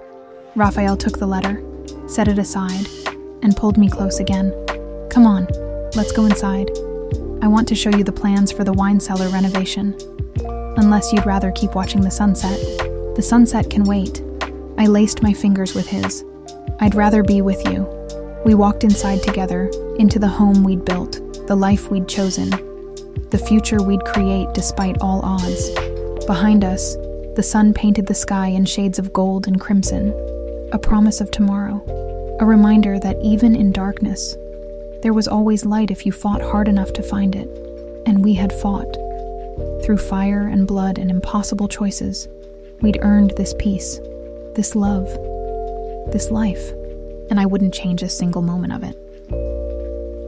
Raphael took the letter, set it aside, and pulled me close again. "Come on, let's go inside. I want to show you the plans for the wine cellar renovation. Unless you'd rather keep watching the sunset. The sunset can wait." I laced my fingers with his. "I'd rather be with you." We walked inside together, into the home we'd built, the life we'd chosen, the future we'd create despite all odds. Behind us, the sun painted the sky in shades of gold and crimson, a promise of tomorrow, a reminder that even in darkness, there was always light if you fought hard enough to find it. And we had fought. Through fire and blood and impossible choices, we'd earned this peace, this love, this life, and I wouldn't change a single moment of it.